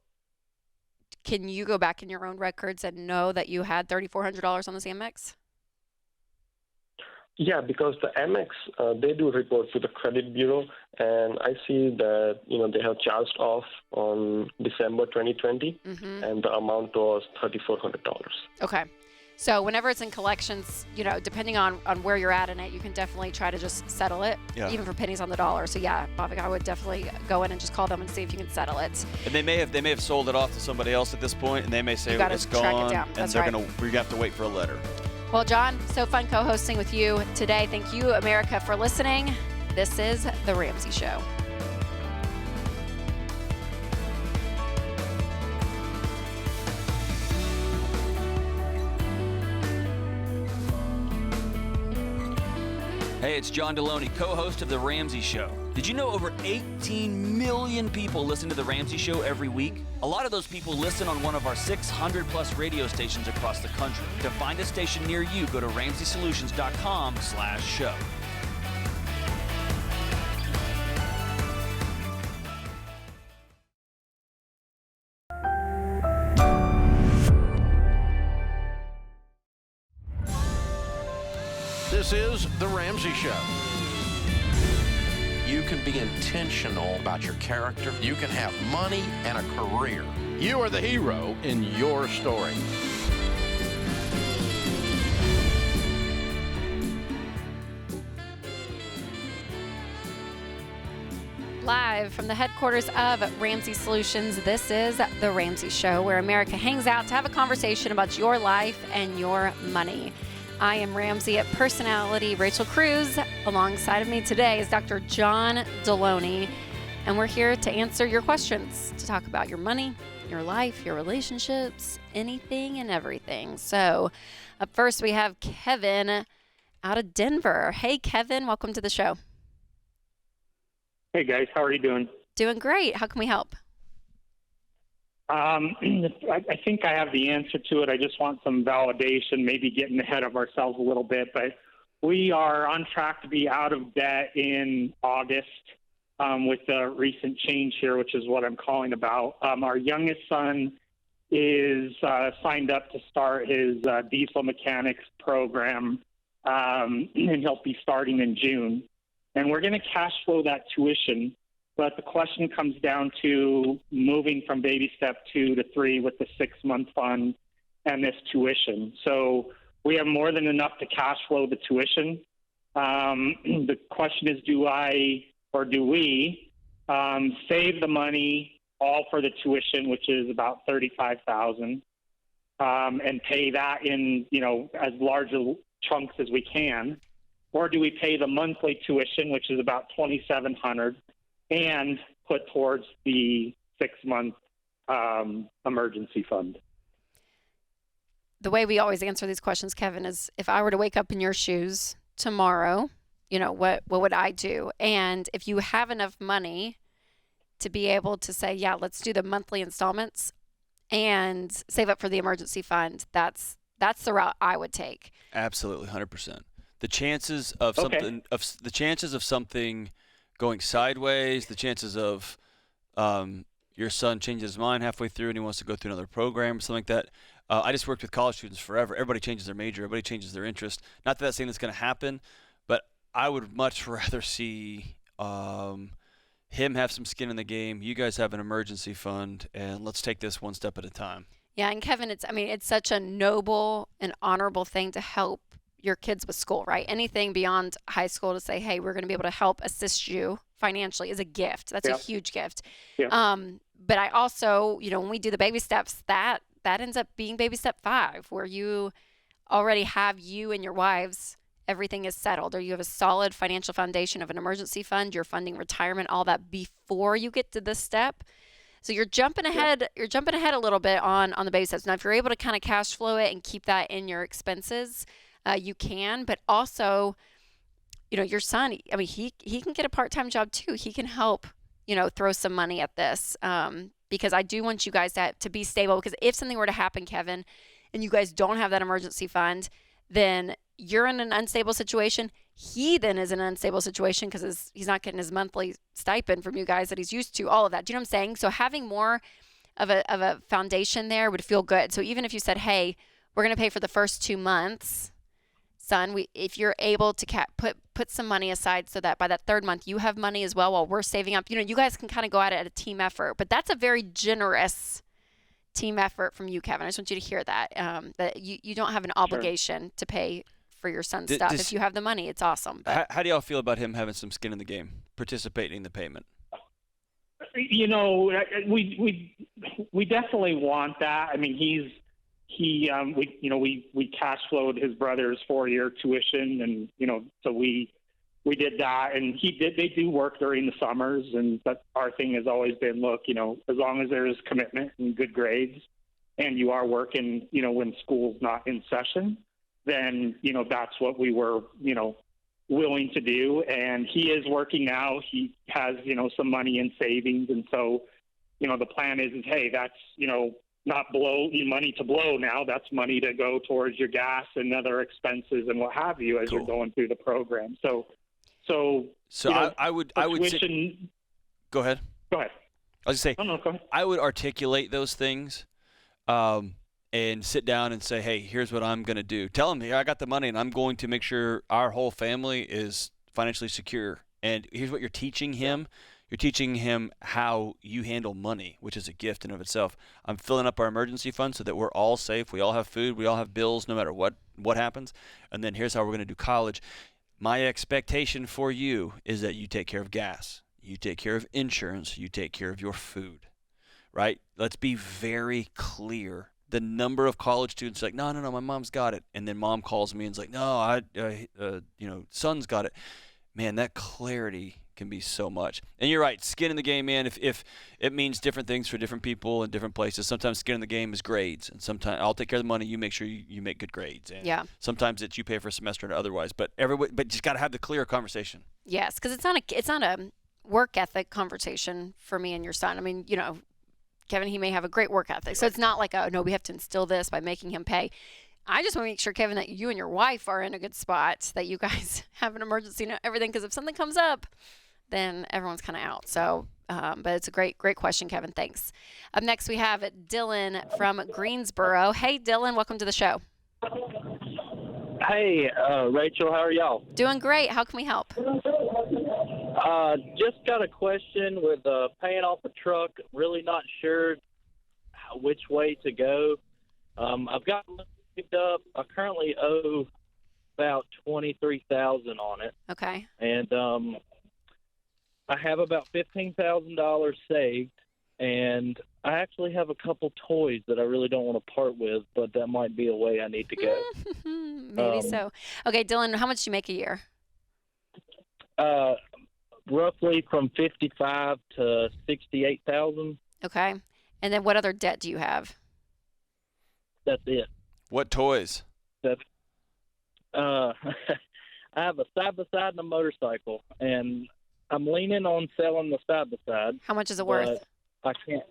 go back in your own records and know that you had $3,400 on this Amex? Yeah, because the Amex, they do report to the credit bureau, and I see that, they have charged off on December 2020, and the amount was $3,400. Okay. So whenever it's in collections, depending on where you're at in it, you can definitely try to just settle it, even for pennies on the dollar. So yeah, Bhavik, I would definitely go in and just call them and see if you can settle it. And they may have sold it off to somebody else at this point, and they may say it's gone, and we have to wait for a letter. Well, John, so fun co-hosting with you today. Thank you, America, for listening. This is The Ramsey Show. Hey, it's John Deloney, co-host of The Ramsey Show. Did you know over 18 million people listen to The Ramsey Show every week? A lot of those people listen on one of our 600-plus radio stations across the country. To find a station near you, go to RamseySolutions.com/show. This is The Ramsey Show. You can be intentional about your character. You can have money and a career. You are the hero in your story. Live from the headquarters of Ramsey Solutions, this is The Ramsey Show, where America hangs out to have a conversation about your life and your money. I am Ramsey personality Rachel Cruz. Alongside of me today is Dr. John Deloney, and we're here to answer your questions, to talk about your money, your life, your relationships, anything and everything. So up first, we have Kevin out of Denver. Hey, Kevin, welcome to the show. Hey, guys. How are you doing? Doing great. How can we help? I think I have the answer to it. I just want some validation, maybe getting ahead of ourselves a little bit. But we are on track to be out of debt in August with the recent change here, which is what I'm calling about. Our youngest son is signed up to start his diesel mechanics program, and he'll be starting in June. And we're going to cash flow that tuition. But the question comes down to moving from baby step 2 to 3 with the 6-month fund and this tuition. So we have more than enough to cash flow the tuition. The question is, do we save the money all for the tuition, which is about $35,000, and pay that in as large chunks as we can, or do we pay the monthly tuition, which is about $2,700? And put towards the 6-month emergency fund? The way we always answer these questions, Kevin, is if I were to wake up in your shoes tomorrow, what would I do? And if you have enough money to be able to say, yeah, let's do the monthly installments and save up for the emergency fund, that's the route I would take. Absolutely, 100%. The chances of something going sideways, the chances of your son changes his mind halfway through and he wants to go through another program or something like that. I just worked with college students forever. Everybody changes their major. Everybody changes their interest. Not that that's saying that's going to happen, but I would much rather see him have some skin in the game. You guys have an emergency fund, and let's take this one step at a time. Yeah, and Kevin, it's such a noble and honorable thing to help your kids with school, right? Anything beyond high school to say, hey, we're going to be able to help assist you financially is a gift. That's a huge gift. Yeah. But I also, when we do the baby steps, that ends up being baby step 5, where you already have you and your wives, everything is settled, or you have a solid financial foundation of an emergency fund, you're funding retirement, all that before you get to this step. So you're jumping ahead. Yeah. You're jumping ahead a little bit on the baby steps. Now, if you're able to kind of cash flow it and keep that in your expenses, you can, but also, your son, he can get a part-time job too. He can help, throw some money at this. because I do want you guys to be stable, because if something were to happen, Kevin, and you guys don't have that emergency fund, then you're in an unstable situation. He then is in an unstable situation because he's not getting his monthly stipend from you guys that he's used to, all of that. Do you know what I'm saying? So having more of a foundation there would feel good. So even if you said, hey, we're going to pay for the first 2 months, son, if you're able to put some money aside so that by that third month you have money as well while we're saving up, you guys can kind of go at it at a team effort. But that's a very generous team effort from you, Kevin. I just want you to hear that, that you don't have an obligation to pay for your son's stuff. If you have the money, it's awesome. But how do y'all feel about him having some skin in the game, participating in the payment? We definitely want that. I mean, we cash flowed his brother's 4-year tuition, and so we did that, and they do work during the summers, and but our thing has always been, look, as long as there is commitment and good grades, and you are working, when school's not in session, then that's what we were willing to do. And he is working now. He has some money in savings, and so the plan is hey, that's not money to blow now. That's money to go towards your gas and other expenses and what have you as you're going through the program. So I would say, go ahead. Go ahead. I was going to say, no, go ahead. I would articulate those things and sit down and say, hey, here's what I'm going to do. Tell him, I got the money, and I'm going to make sure our whole family is financially secure. And here's what you're teaching him. You're teaching him how you handle money, which is a gift in and of itself. I'm filling up our emergency fund so that we're all safe. We all have food. We all have bills no matter what happens. And then here's how we're going to do college. My expectation for you is that you take care of gas. You take care of insurance. You take care of your food, right? Let's be very clear. The number of college students are like, no, my mom's got it. And then mom calls me and is like, no, son's got it. Man, that clarity can be so much. And you're right, skin in the game, man. If it means different things for different people in different places. Sometimes skin in the game is grades, and sometimes I'll take care of the money. You make sure you make good grades. And sometimes it's you pay for a semester and otherwise. But just got to have the clear conversation. Yes, because it's not a work ethic conversation for me and your son. I mean, Kevin, he may have a great work ethic, so it's not like no, we have to instill this by making him pay. I just want to make sure, Kevin, that you and your wife are in a good spot, that you guys have an emergency and everything, because if something comes up, then everyone's kind of out. So, but it's a great question, Kevin. Thanks. Up next, we have Dylan from Greensboro. Hey, Dylan, welcome to the show. Hey, Rachel, how are y'all? Doing great. How can we help? Just got a question with paying off a truck. Really not sure which way to go. I've got picked up. I currently owe about $23,000 on it. Okay. And I have about $15,000 saved, and I actually have a couple toys that I really don't want to part with, but that might be a way I need to go. Maybe so. Okay, Dylan, how much do you make a year? Roughly from $55,000 to $68,000. Okay. And then what other debt do you have? That's it. What toys? I have a side-by-side and a motorcycle, and I'm leaning on selling the side-by-side. How much is it worth? I can't.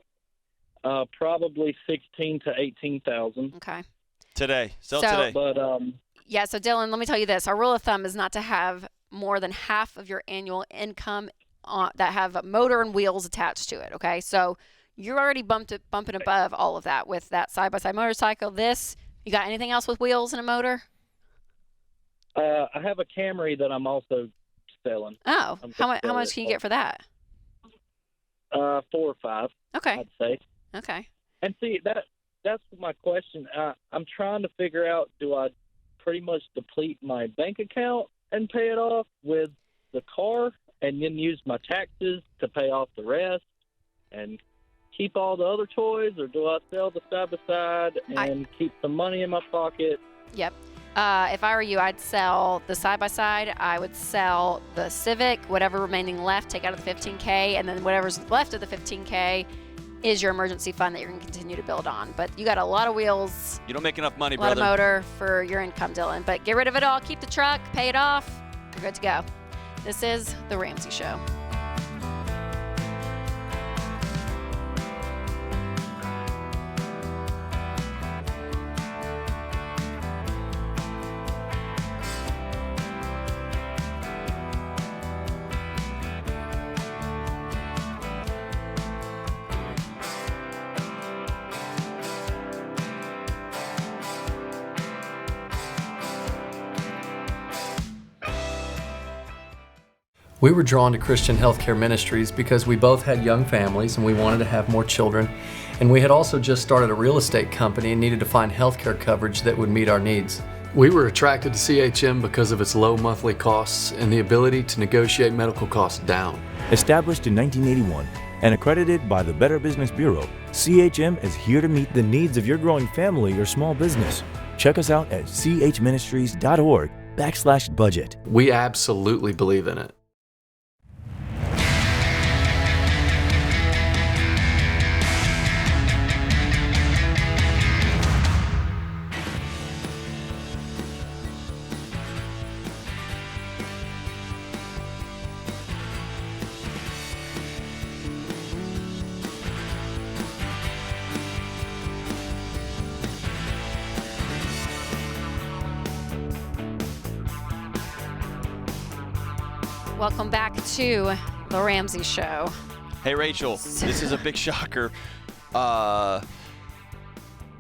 Probably $16,000 to $18,000. Okay. Today. Sell today. But yeah. So Dylan, let me tell you this: our rule of thumb is not to have more than half of your annual income that have a motor and wheels attached to it. Okay. So you're already bumping above all of that with that side-by-side motorcycle. You got anything else with wheels and a motor? I have a Camry that I'm also selling. Oh, how much can you get for that? 4 or 5. Okay. I'd say. Okay. And see, that's my question. I'm trying to figure out, do I pretty much deplete my bank account and pay it off with the car, and then use my taxes to pay off the rest and keep all the other toys, or do I sell the side-by-side and keep some money in my pocket? Yep. If I were you, I'd sell the side-by-side. I would sell the Civic, whatever remaining left, take out of the $15K, and then whatever's left of the $15K is your emergency fund that you're going to continue to build on. But you got a lot of wheels. You don't make enough money, a lot brother. of motor for your income, Dylan. But get rid of it all. Keep the truck. Pay it off. You're good to go. This is The Ramsey Show. We were drawn to Christian Healthcare Ministries because we both had young families and we wanted to have more children. And we had also just started a real estate company and needed to find healthcare coverage that would meet our needs. We were attracted to CHM because of its low monthly costs and the ability to negotiate medical costs down. Established in 1981 and accredited by the Better Business Bureau, CHM is here to meet the needs of your growing family or small business. Check us out at chministries.org/budget. We absolutely believe in it. Welcome back to the Ramsey Show. Hey, Rachel, this is a big shocker.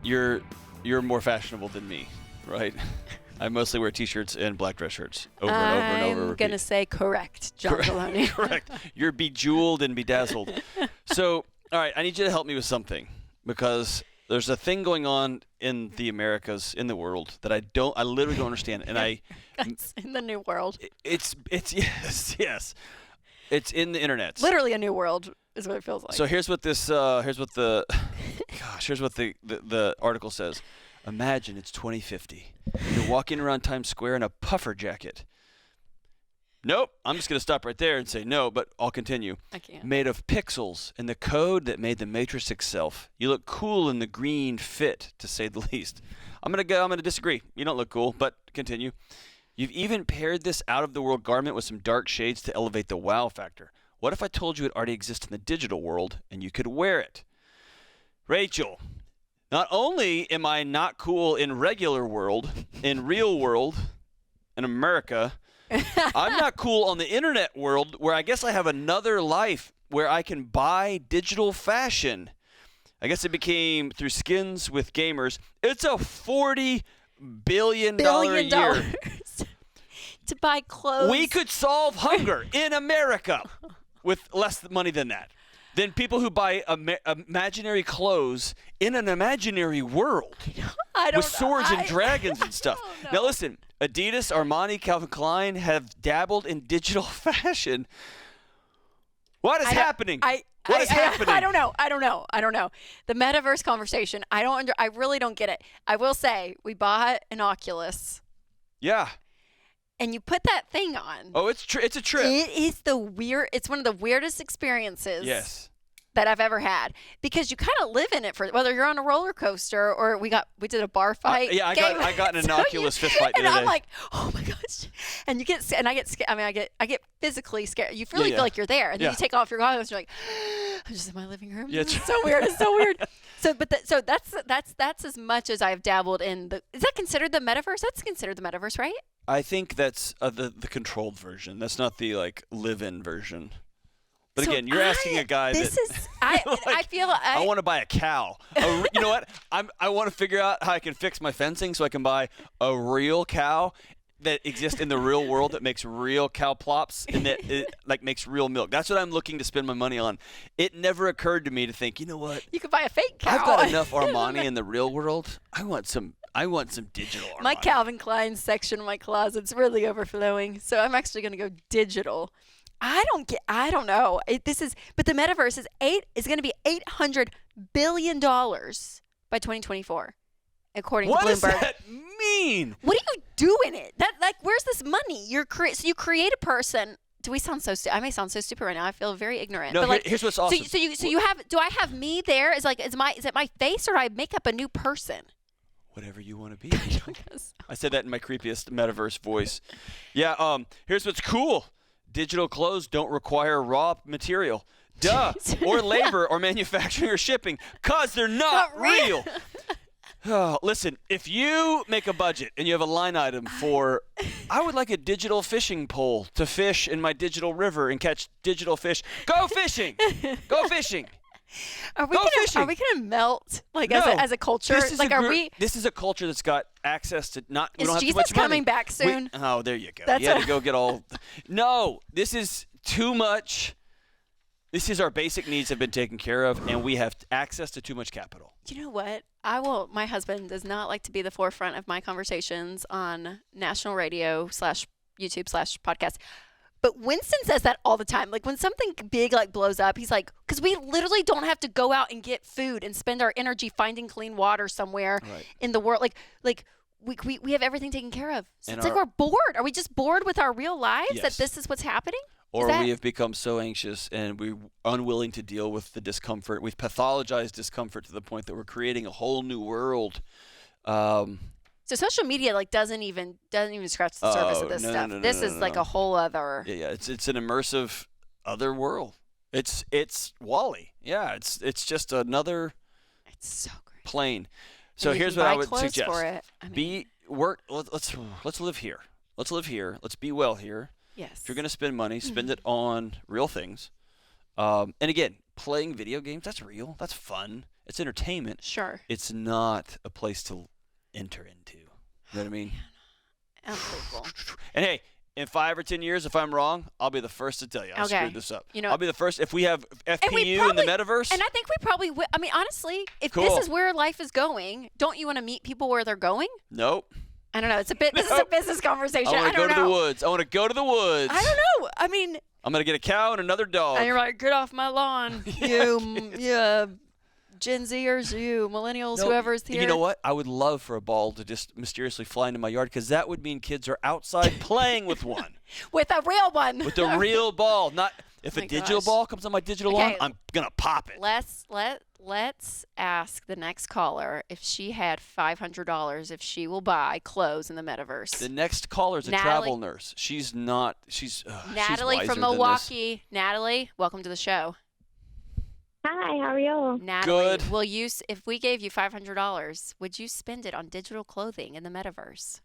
You're more fashionable than me, right? I mostly wear T-shirts and black dress shirts over and over and over. I'm going to say correct, John Deloney. Correct. You're bejeweled and bedazzled. So, all right, I need you to help me with something because there's a thing going on in the Americas, in the world, that I literally don't understand. And It's in the new world. It's yes. It's in the internet. Literally a new world is what it feels like. So here's what the article says. Imagine it's 2050. You're walking around Times Square in a puffer jacket. Nope. I'm just going to stop right there and say no, but I'll continue. I can't. Made of pixels and the code that made the Matrix itself. You look cool in the green fit, to say the least. I'm going to disagree. You don't look cool, but continue. You've even paired this out-of-the-world garment with some dark shades to elevate the wow factor. What if I told you it already exists in the digital world and you could wear it? Rachel, not only am I not cool in regular world, in real world, in America, I'm not cool on the internet world where I guess I have another life where I can buy digital fashion. I guess it became through Skins with Gamers. It's a $40 billion a year. To buy clothes. We could solve hunger in America with less money than that. Than people who buy imaginary clothes in an imaginary world with swords and dragons and stuff. Now listen, Adidas, Armani, Calvin Klein have dabbled in digital fashion. What is happening? What is happening? I don't know. The metaverse conversation. I really don't get it. I will say we bought an Oculus. Yeah. And you put that thing on. Oh, it's a trip. It is it's one of the weirdest experiences that I've ever had because you kind of live in it for whether you're on a roller coaster or we did a bar fight. I got an Oculus fist fight today. And I'm like, oh my gosh. And I get scared. I get physically scared. You really feel like you're there. And then you take off your goggles and you're like, I'm just in my living room. Yeah, it's so weird. It's so weird. So that's as much as I've dabbled in is that considered the metaverse? That's considered the metaverse, right? I think that's the controlled version. That's not the live-in version. But so again, you're asking a guy I want to buy a cow. You know what? I want to figure out how I can fix my fencing so I can buy a real cow that exists in the real world that makes real cow plops and that it makes real milk. That's what I'm looking to spend my money on. It never occurred to me to think, you know what? You could buy a fake cow. I've got enough Armani in the real world. I want some digital Armani. My Calvin Klein section of my closet's really overflowing, so I'm actually going to go digital. I don't know. But the metaverse is going to be $800 billion by 2024, according to Bloomberg. What does that mean? What do you do in it? Where's this money? You create a person. Do we sound so stupid? I may sound so stupid right now. I feel very ignorant. No, but here's what's awesome. So you have? Do I have me there? Is it my face or do I make up a new person? Whatever you want to be. I said that in my creepiest metaverse voice. Yeah. Here's what's cool. Digital clothes don't require raw material. Duh. Or labor or manufacturing or shipping. Because they're not real. Oh, listen, if you make a budget and you have a line item for, I would like a digital fishing pole to fish in my digital river and catch digital fish. Go fishing. Go fishing. Are we gonna melt as a culture? This is a culture that's got access to Is Jesus coming back soon? Oh, there you go. You had to go get all. No, this is too much. This is our basic needs have been taken care of, and we have access to too much capital. You know what? My husband does not like to be the forefront of my conversations on national radio / YouTube / podcast. But Winston says that all the time. Like when something big like blows up, he's like, because we literally don't have to go out and get food and spend our energy finding clean water somewhere in the world. Like we have everything taken care of. So it's like we're bored. Are we just bored with our real lives that this is what's happening? Or we have become so anxious and we're unwilling to deal with the discomfort. We've pathologized discomfort to the point that we're creating a whole new world. So social media like doesn't even scratch the surface of this stuff. This is like a whole other. Yeah. It's an immersive other world. It's WALL-E. Yeah. It's just another. It's so great. Plane. So here's what I would suggest. For it. I mean, Let's live here. Let's live here. Let's be well here. Yes. If you're gonna spend money, spend it on real things. And again, playing video games, that's real. That's fun. It's entertainment. Sure. It's not a place to enter into. You know what I mean? Unbelievable. And hey, in 5 or 10 years, if I'm wrong, I'll be the first to tell you I screwed this up. You know, I'll be the first. If we have FPU in the metaverse. And I think we probably will. I mean, honestly, if this is where life is going, don't you want to meet people where they're going? Nope. I don't know. This is a business conversation. I want to go to the woods. I want to go to the woods. I don't know. I mean, I'm going to get a cow and another dog. And you're like, get off my lawn. You Gen Zers, you millennials, whoever's here. You know what? I would love for a ball to just mysteriously fly into my yard because that would mean kids are outside playing with one. With a real one. With a real ball. Not if a digital ball comes on my digital lawn, I'm going to pop it. Let's ask the next caller if she had $500 if she will buy clothes in the metaverse. The next caller is a travel nurse. She's not. She's Natalie she's from Milwaukee. Natalie, welcome to the show. Hi, how are you? Natalie, if we gave you $500, would you spend it on digital clothing in the metaverse?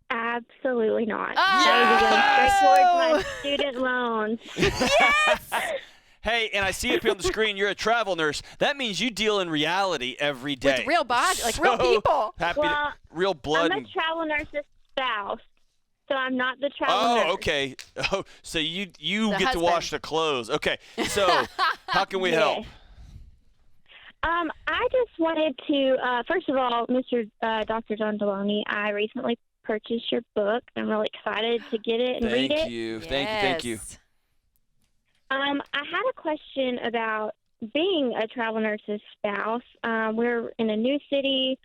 Absolutely not. Oh! I would go straight towards my student loans. Yes! Hey, and I see up here on the screen, you're a travel nurse. That means you deal in reality every day. With real body, like real people. Real blood. I'm a travel nurse's spouse, so I'm not the travel nurse. Oh, okay. Oh, so you get to wash the clothes. Okay, so how can we help? I just wanted to, first of all, Mr. Dr. John Deloney, I recently purchased your book. I'm really excited to get it and read it. Thank you. Thank you. I had a question about being a travel nurse's spouse. We're in a new city,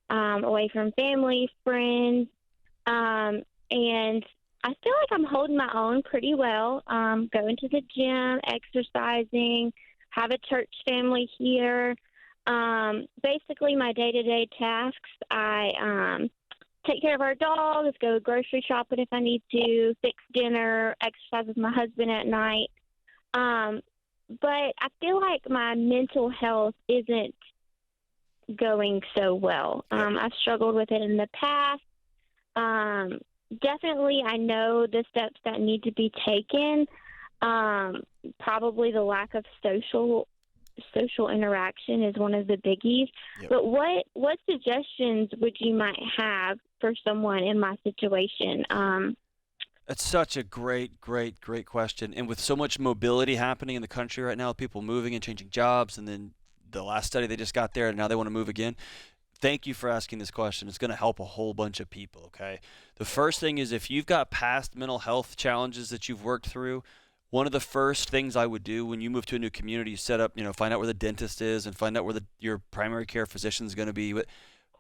away from family, friends, and I feel like I'm holding my own pretty well. Going to the gym, exercising, have a church family here. Basically, my day-to-day tasks, I take care of our dogs, go grocery shopping if I need to, fix dinner, exercise with my husband at night. But I feel like my mental health isn't going so well. I've struggled with it in the past. Definitely, I know the steps that need to be taken. Probably the lack of social interaction is one of the biggies. Yep. But what suggestions would you might have for someone in my situation? That's such a great question. And with so much mobility happening in the country right now, people moving and changing jobs, and then the last study they just got there, and now they want to move again. Thank you for asking this question. It's going to help a whole bunch of people, okay? The first thing is if you've got past mental health challenges that you've worked through, one of the first things I would do when you move to a new community, set up, find out where the dentist is and find out where your primary care physician is going to be.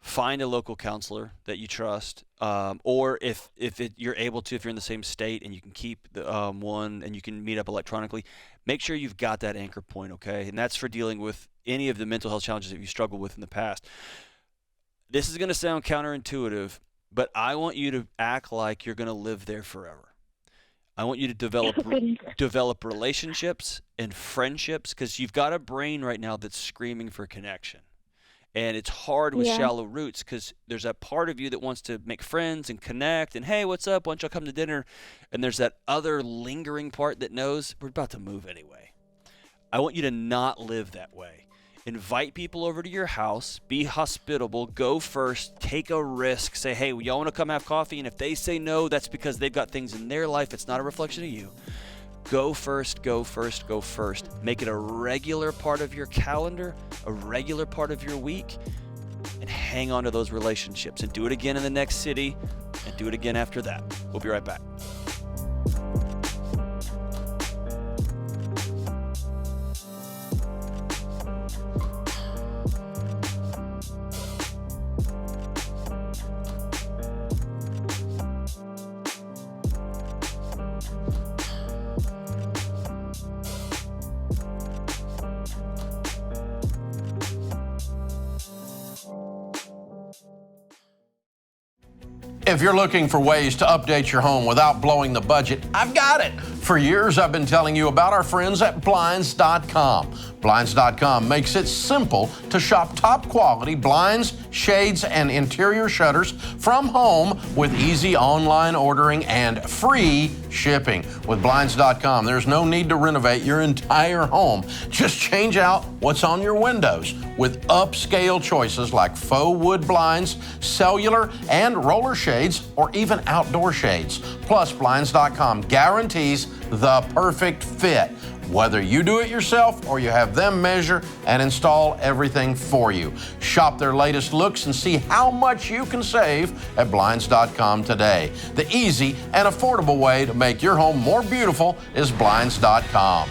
Find a local counselor that you trust, or if you're able to, if you're in the same state and you can keep the one and you can meet up electronically, make sure you've got that anchor point, okay? And that's for dealing with any of the mental health challenges that you struggled with in the past. This is going to sound counterintuitive, but I want you to act like you're going to live there forever. I want you to develop relationships and friendships because you've got a brain right now that's screaming for connection. And it's hard with shallow roots because there's that part of you that wants to make friends and connect and, hey, what's up? Why don't y'all come to dinner? And there's that other lingering part that knows we're about to move anyway. I want you to not live that way. Invite people over to your house. Be hospitable. Go first. Take a risk. Say, hey, y'all want to come have coffee? And if they say no, that's because they've got things in their life. It's not a reflection of you. Go first, go first, go first. Make it a regular part of your calendar, a regular part of your week, and hang on to those relationships. And do it again in the next city, and do it again after that. We'll be right back. If you're looking for ways to update your home without blowing the budget, I've got it. For years, I've been telling you about our friends at Blinds.com. Blinds.com makes it simple to shop top quality blinds, shades, and interior shutters from home with easy online ordering and free shipping. With Blinds.com, there's no need to renovate your entire home. Just change out what's on your windows with upscale choices like faux wood blinds, cellular and roller shades, or even outdoor shades. Plus, Blinds.com guarantees the perfect fit, whether you do it yourself or you have them measure and install everything for you. Shop their latest looks and see how much you can save at Blinds.com today. The easy and affordable way to make your home more beautiful is Blinds.com.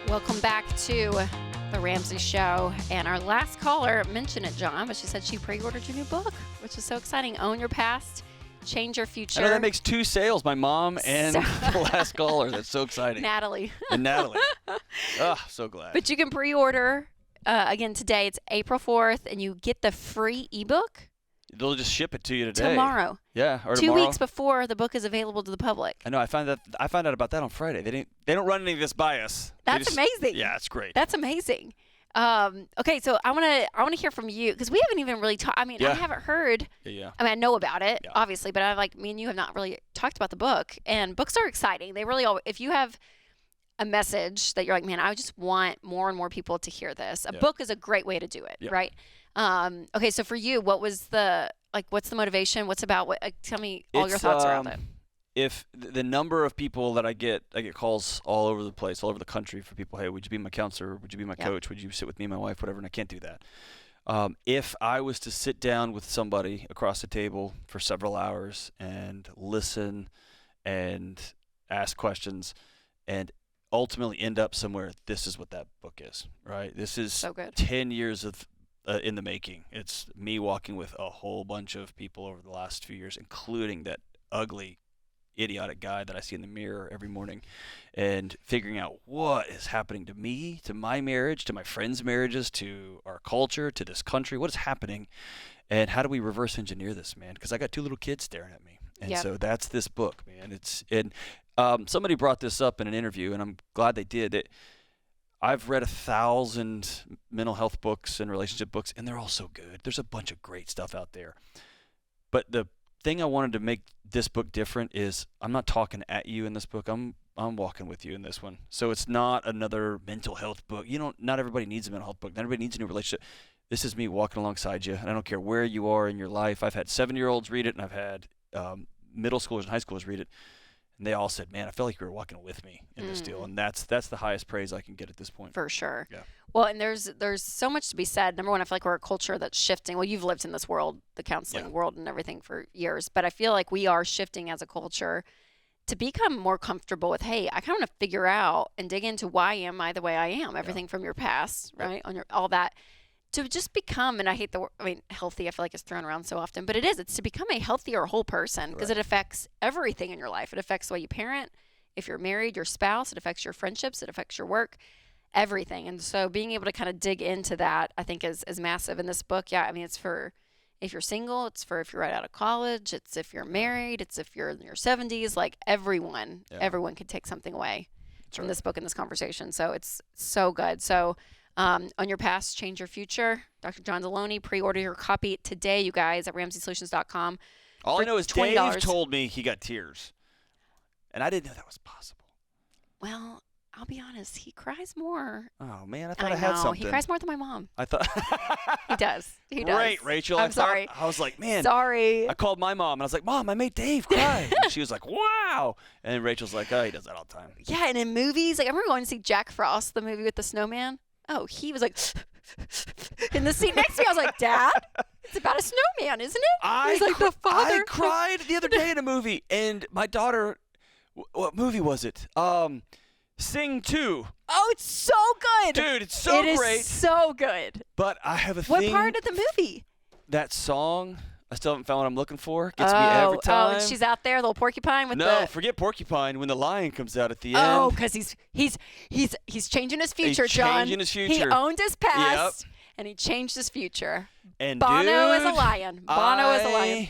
Welcome back to the Ramsey Show. And our last caller mentioned it, John, but she said she pre-ordered your new book, which is so exciting. Own Your Past, Change Your Future. I know that makes 2 sales, my mom and the last caller. That's so exciting. Natalie. And Natalie. Oh, so glad. But you can pre-order, again, today. It's April 4th, and you get the free ebook. They'll just ship it to you today. Tomorrow. Yeah, or 2 tomorrow. weeks before the book is available to the public. I know. I found out about that on Friday. They don't run any of this by us. That's amazing. Yeah, it's great. That's amazing. Okay, so I want to hear from you because we haven't even really talked. I mean, I haven't heard. Yeah. I mean, I know about it, obviously, but me and you have not really talked about the book. And books are exciting. They really are. If you have a message that you're like, man, I just want more and more people to hear this. A book is a great way to do it, right? Okay, so for you, what's the motivation? What's about? Tell me all your thoughts around it. If the number of people that I get calls all over the place, all over the country for people, hey, would you be my counselor? Would you be my coach? Would you sit with me and my wife? Whatever, and I can't do that. If I was to sit down with somebody across the table for several hours and listen and ask questions and ultimately end up somewhere, this is what that book is, right? This is so good. 10 years of in the making. It's me walking with a whole bunch of people over the last few years, including that ugly, idiotic guy that I see in the mirror every morning, and figuring out what is happening to me, to my marriage, to my friends' marriages, to our culture, to this country. What is happening, and how do we reverse engineer this, man? Because I got 2 little kids staring at me, and so that's this book, man. Somebody brought this up in an interview, and I'm glad they did. I've read 1,000 mental health books and relationship books, and they're all so good. There's a bunch of great stuff out there. But the thing I wanted to make this book different is I'm not talking at you in this book. I'm walking with you in this one. So it's not another mental health book. Not everybody needs a mental health book. Not everybody needs a new relationship. This is me walking alongside you, and I don't care where you are in your life. I've had 7-year-olds read it, and I've had middle schoolers and high schoolers read it. And they all said, man, I felt like you were walking with me in this deal. And that's the highest praise I can get at this point. For sure. Yeah. Well, and there's so much to be said. Number one, I feel like we're a culture that's shifting. Well, you've lived in this world, the counseling world and everything for years. But I feel like we are shifting as a culture to become more comfortable with, hey, I kind of want to figure out and dig into why am I the way I am? Everything from your past, right? All that. To just become, and I hate the word, healthy, I feel like it's thrown around so often, but it's to become a healthier whole person because it affects everything in your life. It affects the way you parent, if you're married, your spouse, it affects your friendships, it affects your work, everything. And so being able to kind of dig into that, I think is massive in this book. Yeah, it's if you're single, it's for if you're right out of college, it's if you're married, it's if you're in your 70s, like everyone could take something away from this book and this conversation. So it's so good. So on your past, change your future. Dr. John Deloney, pre-order your copy today, you guys, at RamseySolutions.com. All I know is $20. Dave told me he got tears, and I didn't know that was possible. Well, I'll be honest, he cries more. Oh, man, I thought I had something. He cries more than my mom. I thought. He does. He does. Great, Rachel. I'm sorry. I was like, man. Sorry. I called my mom, and I was like, Mom, I made Dave cry. And she was like, wow. And Rachel's like, oh, he does that all the time. Yeah, and in movies, like I remember going to see Jack Frost, the movie with the snowman. Oh, he was like in the seat next to me. I was like, Dad, it's about a snowman, isn't it? He's like the father. I cried the other day in a movie, and my daughter, what movie was it? Sing 2. Oh, it's so good. Dude, it's so great. It is so good. But I have a thing. What part of the movie? That song, I still haven't found what I'm looking for. Gets me every time. Oh, she's out there, little porcupine with No, forget porcupine when the lion comes out at the end. Oh, because he's changing his future, John. He's changing his future. He owned his past, and he changed his future. And Bono is a dude, lion. Bono is a lion.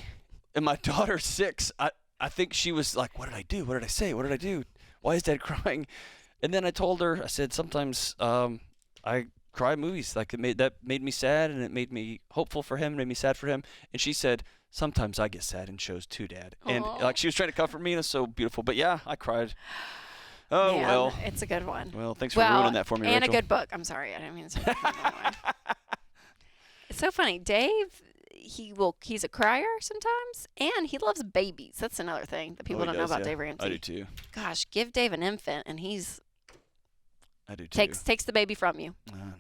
And my daughter's 6. I think she was like, what did I do? What did I say? What did I do? Why is Dad crying? And then I told her, I said, sometimes I cry movies. Like that made me sad, and it made me hopeful for him, made me sad for him. And she said, sometimes I get sad in shows too, Dad. And like she was trying to comfort me, and it's so beautiful. But yeah, I cried. Oh, Man, well. It's a good one. Well, thanks for ruining that for me, and Rachel. a good book. I'm sorry. I didn't mean to say that. It's so funny. Dave, he's a crier sometimes, and he loves babies. That's another thing that people don't know about Dave Ramsey. I do too. Gosh, give Dave an infant, and I do too. Takes the baby from you.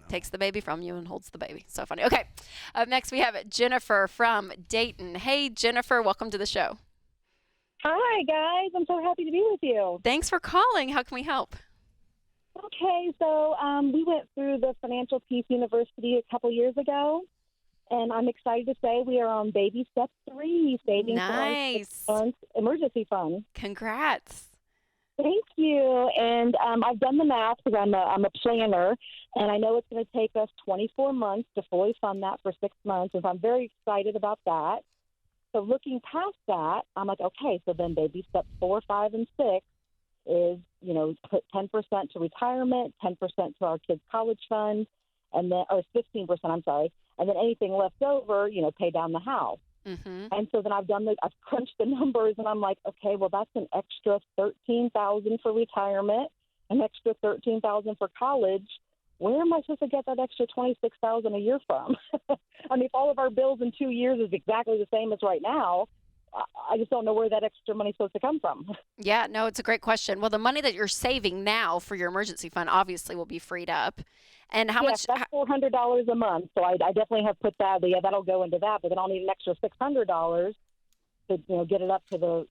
Takes the baby from you and holds the baby. So funny. Okay. Up next, we have Jennifer from Dayton. Hey, Jennifer. Welcome to the show. Hi, guys. I'm so happy to be with you. Thanks for calling. How can we help? Okay. So we went through the Financial Peace University a couple years ago, and I'm excited to say we are on baby step 3, saving for our 6 months emergency fund. Congrats. Thank you. And I've done the math because I'm a planner, and I know it's going to take us 24 months to fully fund that for 6 months, and so I'm very excited about that. So looking past that, I'm like, okay, so then baby steps 4, 5, and 6 is, put 10% to retirement, 10% to our kids' college fund, and then, or 15%, I'm sorry, and then anything left over, pay down the house. Mm-hmm. And so then I've crunched the numbers, and I'm like, okay, well, that's an extra $13,000 for retirement, an extra $13,000 for college. Where am I supposed to get that extra $26,000 a year from? I mean, if all of our bills in 2 years is exactly the same as right now, I just don't know where that extra money is supposed to come from. Yeah, no, it's a great question. Well, the money that you're saving now for your emergency fund obviously will be freed up. And how much? That's $400 a month. So I definitely have put that. Yeah, that'll go into that. But then I'll need an extra $600 to get it up to the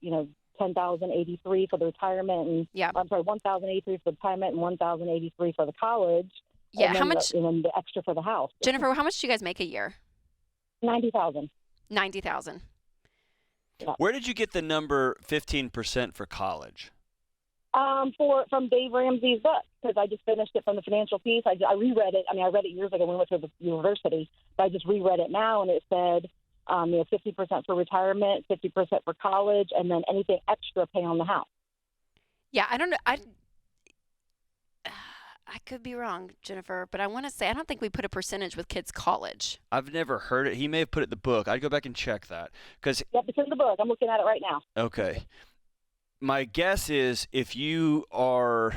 $10,083 for the retirement, and I'm sorry, $1,083 for the retirement and $1,083 for the college. Yeah, and how much? And then the extra for the house. Jennifer, how much do you guys make a year? $90,000. $90,000. Yeah. Where did you get the number 15% for college? From Dave Ramsey's book, because I just finished it from the Financial Peace. I reread it. I mean, I read it years ago when we went to the university, but I just reread it now, and it said, 50% for retirement, 50% for college, and then anything extra pay on the house. Yeah, I don't know. I could be wrong, Jennifer, but I want to say I don't think we put a percentage with kids' college. I've never heard it. He may have put it in the book. I'd go back and check that. Yep, it's in the book. I'm looking at it right now. Okay. My guess is if you have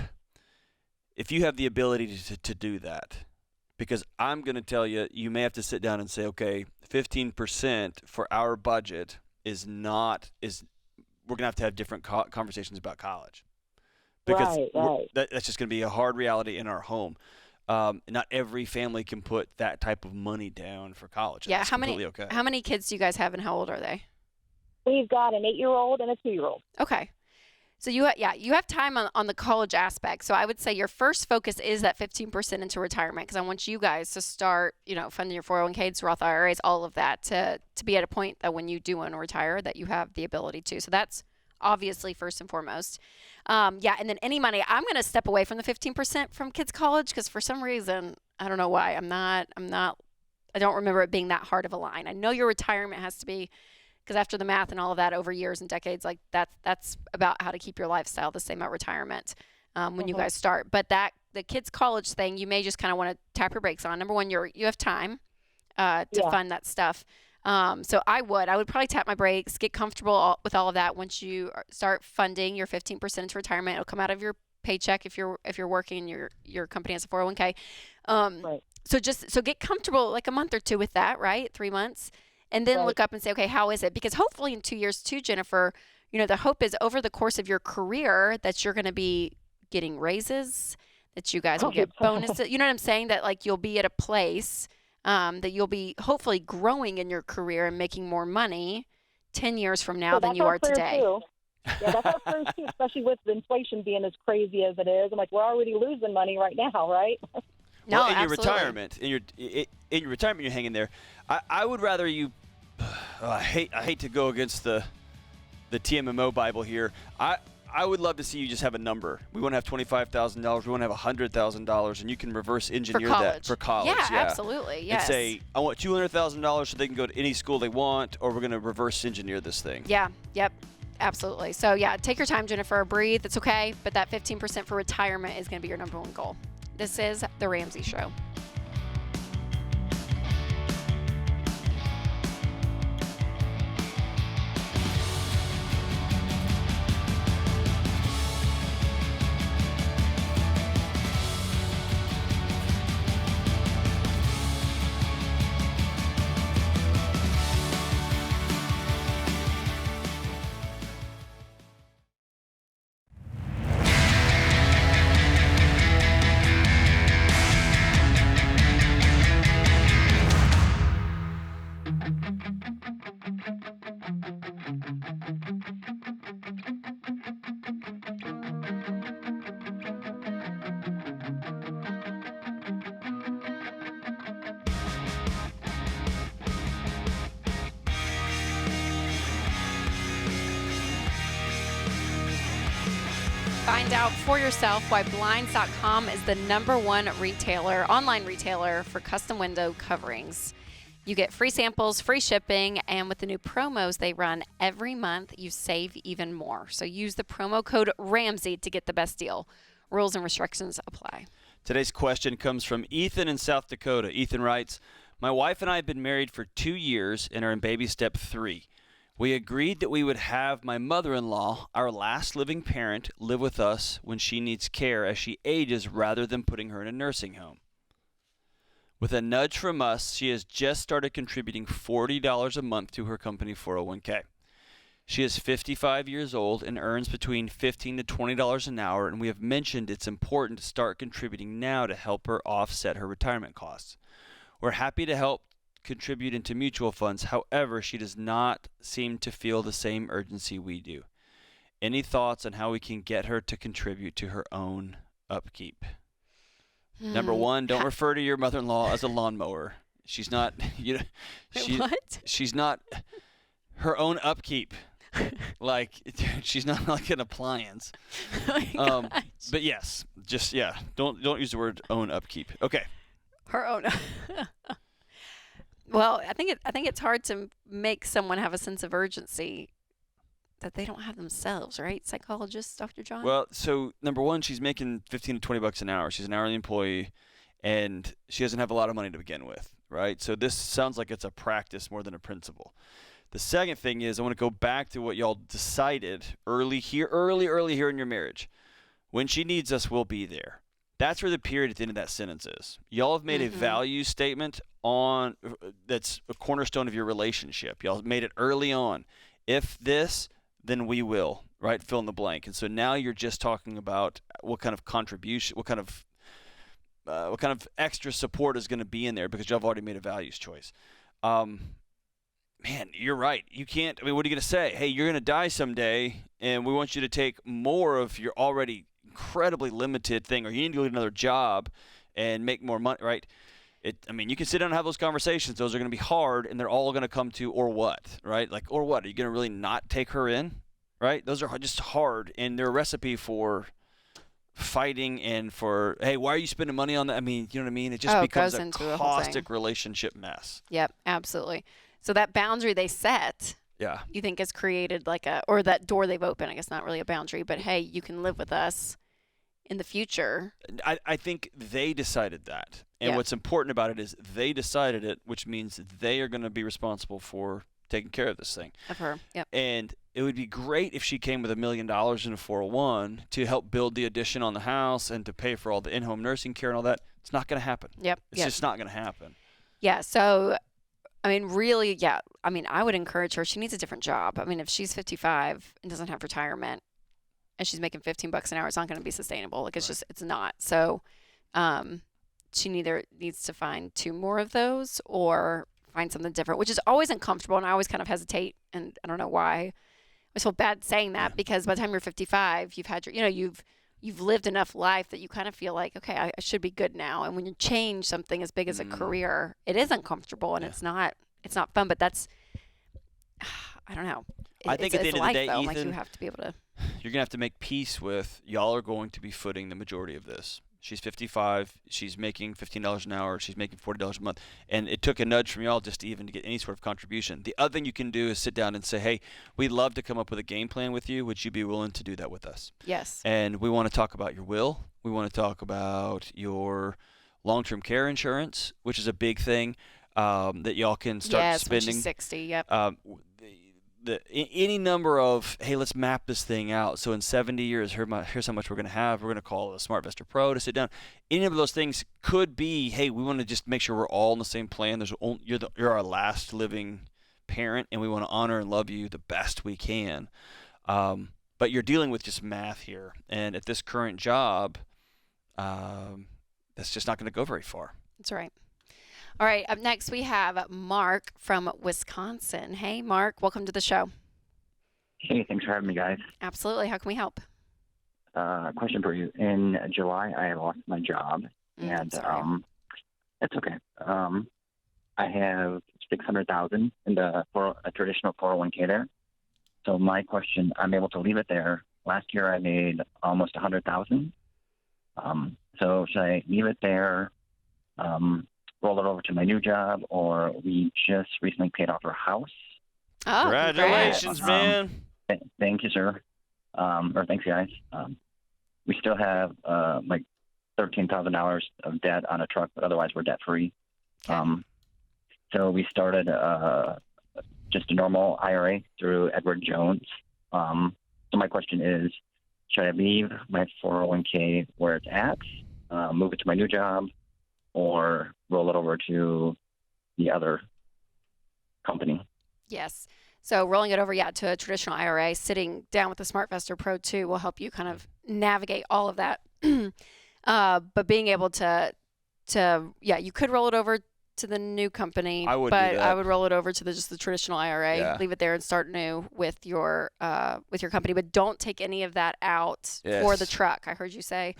the ability to do that, because I'm going to tell you, you may have to sit down and say, okay, 15% for our budget we're going to have different conversations about college. Because right. That's just going to be a hard reality in our home. Not every family can put that type of money down for college. Yeah, that's completely okay. How many kids do you guys have, and how old are they? We've got an 8-year-old and a 2-year-old. Okay. So you have time on the college aspect. So I would say your first focus is that 15% into retirement, because I want you guys to start, funding your 401ks, Roth IRAs, all of that to be at a point that when you do want to retire, that you have the ability to. So that's obviously first and foremost. And then any money, I'm going to step away from the 15% from kids' college, because for some reason, I don't know why, I'm not I don't remember it being that hard of a line. I know your retirement has to be, because after the math and all of that over years and decades, like that's about how to keep your lifestyle the same at retirement when you guys start. But the kids' college thing, you may just kind of want to tap your brakes on. Number one, you have time to fund that stuff. So I would probably tap my brakes, get comfortable with all of that. Once you start funding your 15% into retirement, it'll come out of your paycheck if you're working and your company has a 401k. Right. So get comfortable like a month or two with that, right? 3 months. And then look up and say, okay, how is it? Because hopefully in 2 years too, Jennifer, the hope is over the course of your career that you're going to be getting raises, that you guys will get bonuses. You know what I'm saying? That like you'll be at a place that you'll be hopefully growing in your career and making more money 10 years from now than you are today. Too. Yeah, that's our prayers too, especially with the inflation being as crazy as it is. I'm like, we're already losing money right now, right? No, well, in absolutely. your retirement, you're hanging there. I would rather you. I hate to go against the TMMO Bible here. I would love to see you just have a number. We want to have $25,000. We want to have $100,000, and you can reverse engineer that for college. Yeah, absolutely. Yes. And say, I want $200,000 so they can go to any school they want, or we're going to reverse engineer this thing. Yeah. Yep. Absolutely. So yeah, take your time, Jennifer. Breathe. It's okay. But that 15% for retirement is going to be your number one goal. This is The Ramsey Show. Find out for yourself why Blinds.com is the #1 online retailer for custom window coverings. You get free samples, free shipping, and with the new promos they run every month, you save even more. So use the promo code Ramsey to get the best deal. Rules and restrictions apply. Today's question comes from Ethan in South Dakota. Ethan writes, my wife and I have been married for 2 years and are in baby step 3. We agreed that we would have my mother-in-law, our last living parent, live with us when she needs care as she ages rather than putting her in a nursing home. With a nudge from us, she has just started contributing $40 a month to her company 401k. She is 55 years old and earns between $15 to $20 an hour, and we have mentioned it's important to start contributing now to help her offset her retirement costs. We're happy to help contribute into mutual funds. However, she does not seem to feel the same urgency we do. Any thoughts on how we can get her to contribute to her own upkeep? Number one, don't refer to your mother-in-law as a lawnmower. She's not, What? She's not her own upkeep. Like, she's not like an appliance. Oh but yes, don't use the word own upkeep. Okay. Her own. Well, I think it's hard to make someone have a sense of urgency that they don't have themselves, right? Psychologist, Dr. John? Well, so number one, she's making $15 to $20 an hour. She's an hourly employee, and she doesn't have a lot of money to begin with, right? So this sounds like it's a practice more than a principle. The second thing is I want to go back to what y'all decided early here in your marriage. When she needs us, we'll be there. That's where the period at the end of that sentence is. Y'all have made a value statement on that's a cornerstone of your relationship. Y'all have made it early on. If this, then we will, right? Fill in the blank. And so now you're just talking about what kind of contribution, what kind of extra support is going to be in there because y'all have already made a values choice. Man, you're right. You can't. I mean, what are you going to say? Hey, you're going to die someday, and we want you to take more of your already incredibly limited thing, or you need to go get another job and make more money, right? I mean, you can sit down and have those conversations. Those are going to be hard, and they're all going to come to, or what, right? Like, or what? Are you going to really not take her in, right? Those are just hard, and they're a recipe for fighting and for, hey, why are you spending money on that? I mean, you know what I mean? It just becomes a caustic relationship mess. Yep, absolutely. So that boundary they set, you think has created or that door they've opened, I guess not really a boundary, but hey, you can live with us in the future. I think they decided that. And what's important about it is they decided it, which means they are going to be responsible for taking care of this thing. Of her, yep. And it would be great if she came with $1 million in a 401 to help build the addition on the house and to pay for all the in-home nursing care and all that. It's not going to happen. Yep. It's just not going to happen. Yeah. So, I mean, really, yeah. I mean, I would encourage her. She needs a different job. I mean, if she's 55 and doesn't have retirement and she's making $15 an hour, it's not going to be sustainable. Like, it's just, it's not. So, she either needs to find 2 more of those or find something different, which is always uncomfortable. And I always kind of hesitate. And I don't know why. I always feel bad saying that because by the time you're 55, you've had your, you've lived enough life that you kind of feel like, okay, I should be good now. And when you change something as big as a career, it is uncomfortable and it's not fun, but that's, I don't know. I think at the end of the day, though, Ethan, like you have to be able to. You're going to have to make peace with, y'all are going to be footing the majority of this. She's 55. She's making $15 an hour. She's making $40 a month. And it took a nudge from y'all just to even to get any sort of contribution. The other thing you can do is sit down and say, hey, we'd love to come up with a game plan with you. Would you be willing to do that with us? Yes. And we want to talk about your will. We want to talk about your long-term care insurance, which is a big thing that y'all can start spending. When she's 60, yep. Any number of, hey, let's map this thing out. So in 70 years, here's how much we're going to have. We're going to call a SmartVestor Pro to sit down. Any of those things could be, hey, we want to just make sure we're all in the same plan. You're our last living parent, and we want to honor and love you the best we can. But you're dealing with just math here. And at this current job, that's just not going to go very far. That's right. All right, up next we have Mark from Wisconsin. Hey, Mark, welcome to the show. Hey, thanks for having me, guys. Absolutely. How can we help? Question for you. In July, I lost my job, and it's okay. I have $600,000 in a traditional 401k there. So my question, I'm able to leave it there. Last year, I made almost $100,000. So should I leave it there? Roll it over to my new job, or we just recently paid off our house. Oh, congratulations, man. Thank you, sir. Or thanks, guys. We still have like $13,000 of debt on a truck, but otherwise we're debt free. So we started just a normal IRA through Edward Jones. So my question is, should I leave my 401k where it's at, move it to my new job, or roll it over to the other company? Yes. So rolling it over, to a traditional IRA, sitting down with the SmartVestor Pro 2 will help you kind of navigate all of that. But being able to you could roll it over to the new company, I would roll it over to just the traditional IRA, leave it there and start new with your company, but don't take any of that out for the truck. I heard you say,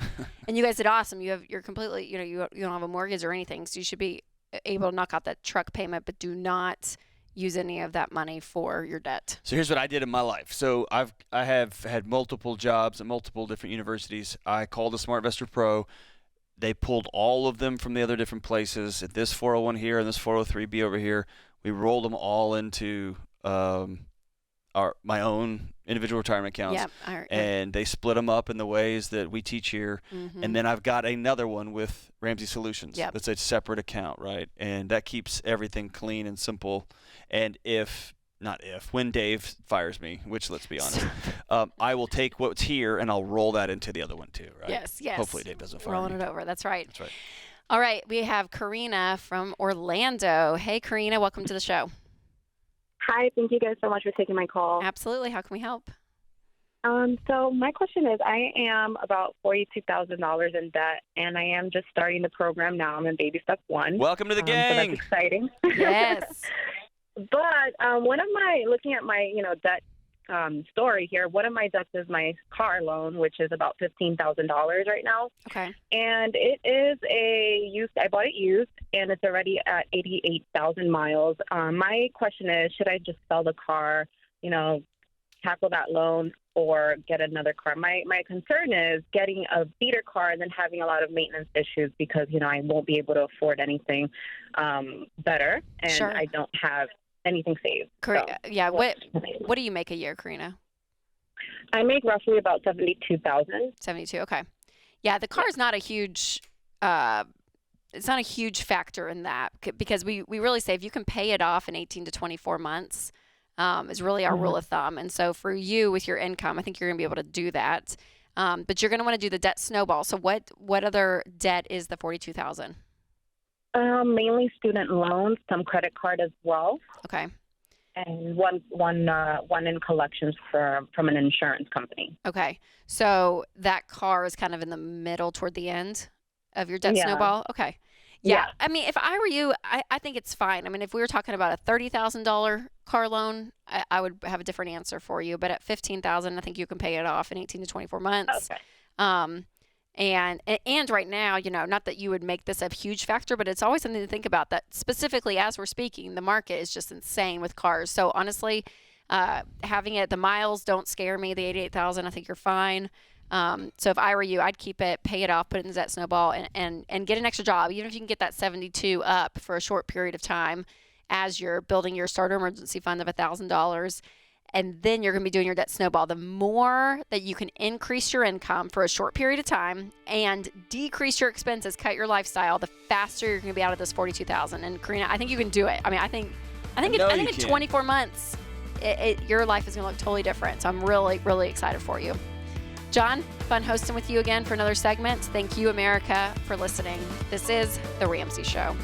and you guys did awesome. You're completely, you don't have a mortgage or anything, so you should be able to knock out that truck payment, but do not use any of that money for your debt. So here's what I did in my life. So I have had multiple jobs at multiple different universities. I called the SmartVestor Pro. They pulled all of them from the other different places. At this 401 here and this 403B over here, we rolled them all into my own individual retirement accounts. And they split them up in the ways that we teach here. Mm-hmm. And then I've got another one with Ramsey Solutions. That's a separate account, right? And that keeps everything clean and simple. And when Dave fires me, which let's be honest, I will take what's here and I'll roll that into the other one too, right? Yes. Hopefully Dave doesn't fire me. Rolling it over. That's right. All right. We have Karina from Orlando. Hey, Karina, welcome to the show. Hi. Thank you guys so much for taking my call. Absolutely. How can we help? So my question is, I am about $42,000 in debt, and I am just starting the program now. I'm in baby step 1. Welcome to the gang. So that's exciting. Yes. But looking at my debt story here, one of my debts is my car loan, which is about $15,000 right now. Okay. And it is I bought it used, and it's already at 88,000 miles. My question is, should I just sell the car, tackle that loan or get another car. My concern is getting a beater car and then having a lot of maintenance issues because, I won't be able to afford anything better, and Sure. I don't have anything saved. Yeah. What do you make a year, Karina? I make roughly about $72,000. 72. Okay. Yeah, the car is not a huge. It's not a huge factor in that because we really say if you can pay it off in 18 to 24 months, is really our rule of thumb. And so for you with your income, I think you're going to be able to do that. But you're going to want to do the debt snowball. So what other debt is the $42,000? Mainly student loans, some credit card as well. Okay. And one in collections from an insurance company. Okay. So that car is kind of in the middle toward the end of your debt snowball? Okay. Yeah. I mean, if I were you, I think it's fine. I mean, if we were talking about a $30,000 car loan, I would have a different answer for you. But at $15,000, I think you can pay it off in 18 to 24 months. Okay. And right now, not that you would make this a huge factor, but it's always something to think about that specifically as we're speaking, the market is just insane with cars. So honestly, having it, the miles don't scare me. The 88,000, I think you're fine. So if I were you, I'd keep it, pay it off, put it in the debt snowball and get an extra job. Even if you can get that 72 up for a short period of time as you're building your starter emergency fund of $1,000. And then you're going to be doing your debt snowball. The more that you can increase your income for a short period of time and decrease your expenses, cut your lifestyle, the faster you're going to be out of this $42,000. And Karina, I think you can do it. I mean, I think in 24 months, your life is going to look totally different. So I'm really, really excited for you. John, fun hosting with you again for another segment. Thank you, America, for listening. This is The Ramsey Show.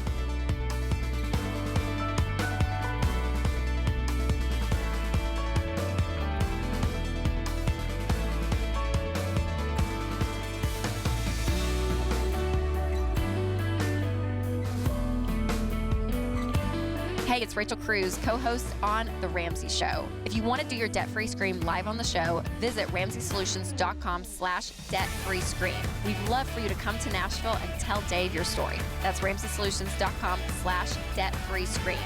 Hey, it's Rachel Cruz, co-host on The Ramsey Show. If you want to do your debt-free scream live on the show, visit RamseySolutions.com/debt-free scream. We'd love for you to come to Nashville and tell Dave your story. That's RamseySolutions.com/debt-free scream.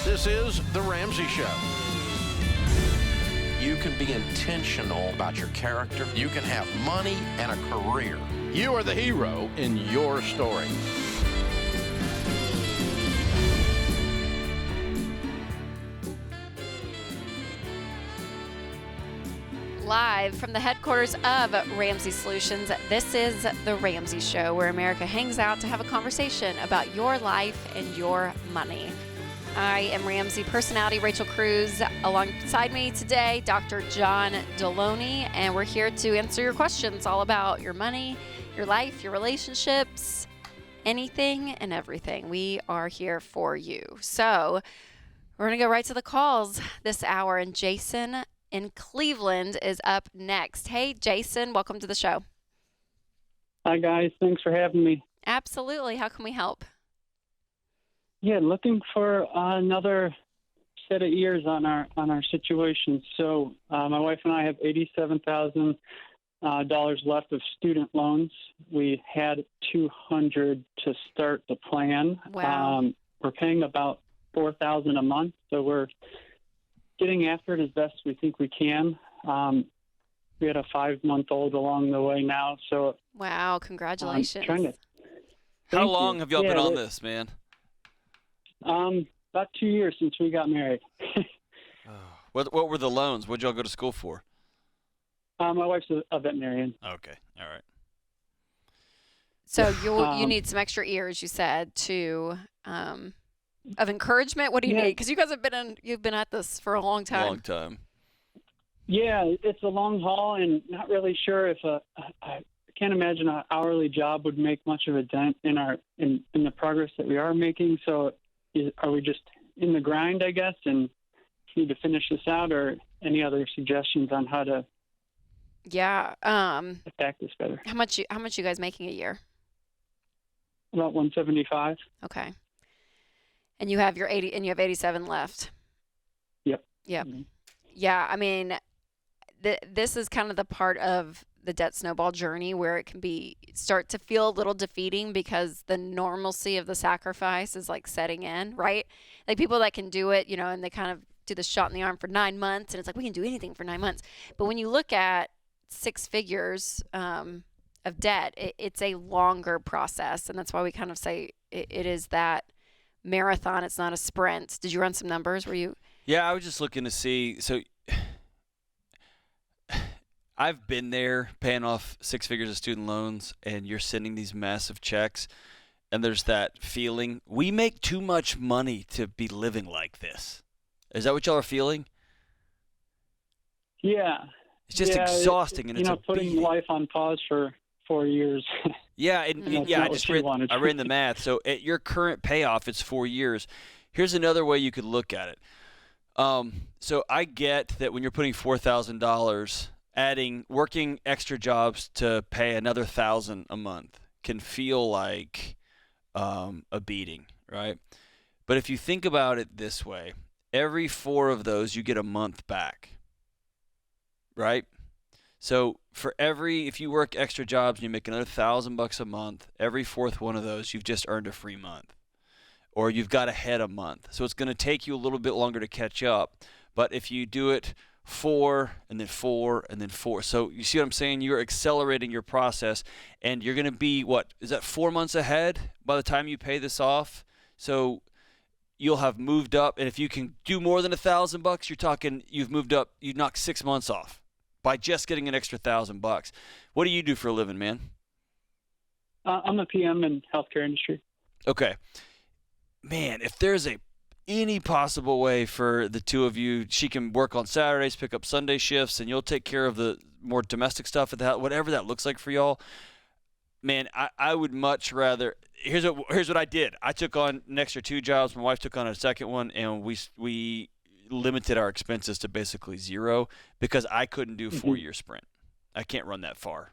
This is The Ramsey Show. You can be intentional about your character. You can have money and a career. You are the hero in your story. Live from the headquarters of Ramsey Solutions, this is The Ramsey Show, where America hangs out to have a conversation about your life and your money. I am Ramsey personality Rachel Cruz. Alongside me today, Dr. John Deloney, and we're here to answer your questions all about your money, your life, your relationships, anything and everything. We are here for you. So we're going to go right to the calls this hour, and Jason in Cleveland is up next. Hey, Jason, welcome to the show. Hi, guys. Thanks for having me. Absolutely. How can we help? Yeah, looking for another set of ears on our situation. So my wife and I have $87,000 left of student loans. We had $200 to start the plan. Wow. We're paying about $4,000 a month, so we're getting after it as best we think we can. We had a 5-month-old along the way now, so wow, congratulations. How long have y'all been on this, man? About 2 years since we got married. What were the loans? What'd y'all go to school for? My wife's a veterinarian. Okay, all right. So you need some extra ears, you said, to of encouragement. What do you need? Because you guys you've been at this for a long time. Long time. Yeah, it's a long haul, and not really sure if I can't imagine an hourly job would make much of a dent in the progress that we are making. So are we just in the grind, I guess, and need to finish this out, or any other suggestions on how to attack this better? How much you guys making a year? About 175. Okay. And you have 87 left. Yep. Yep. Mm-hmm. Yeah, I mean, this is kind of the part of the debt snowball journey where it can start to feel a little defeating because the normalcy of the sacrifice is like setting in, right? Like people that can do it, and they kind of do the shot in the arm for 9 months, and it's like we can do anything for 9 months. But when you look at 6 figures of debt, it's a longer process, and that's why we kind of say it is that marathon. It's not a sprint. Did you run some numbers? Were you? Yeah, I was just looking to see. So I've been there paying off 6 figures of student loans, and you're sending these massive checks, and there's that feeling, we make too much money to be living like this. Is that what y'all are feeling? Yeah. It's just exhausting, and it's putting life on pause for 4 years. Yeah, I ran the math. So at your current payoff, it's 4 years. Here's another way you could look at it. So I get that when you're putting $4,000, working extra jobs to pay another $1,000 a month can feel like a beating, right? But if you think about it this way, every 4 of those you get a month back, right? So if you work extra jobs and you make another $1,000 a month, every 4th one of those you've just earned a free month, or you've got ahead a month. So it's going to take you a little bit longer to catch up. But if you do it 4 and then 4 and then 4. So you see what I'm saying? You're accelerating your process, and you're going to be, is that 4 months ahead by the time you pay this off? So you'll have moved up, and if you can do more than $1,000, you're talking you've moved up, you knocked 6 months off by just getting an extra $1,000. What do you do for a living, man? I'm a PM in healthcare industry. Okay. Man, if there's any possible way for the two of you, she can work on Saturdays, pick up Sunday shifts, and you'll take care of the more domestic stuff at the house, whatever that looks like for y'all. Man, I would much rather. Here's what I did. I took on an extra 2 jobs. My wife took on a second one, and we limited our expenses to basically 0 because I couldn't do a 4-year sprint. I can't run that far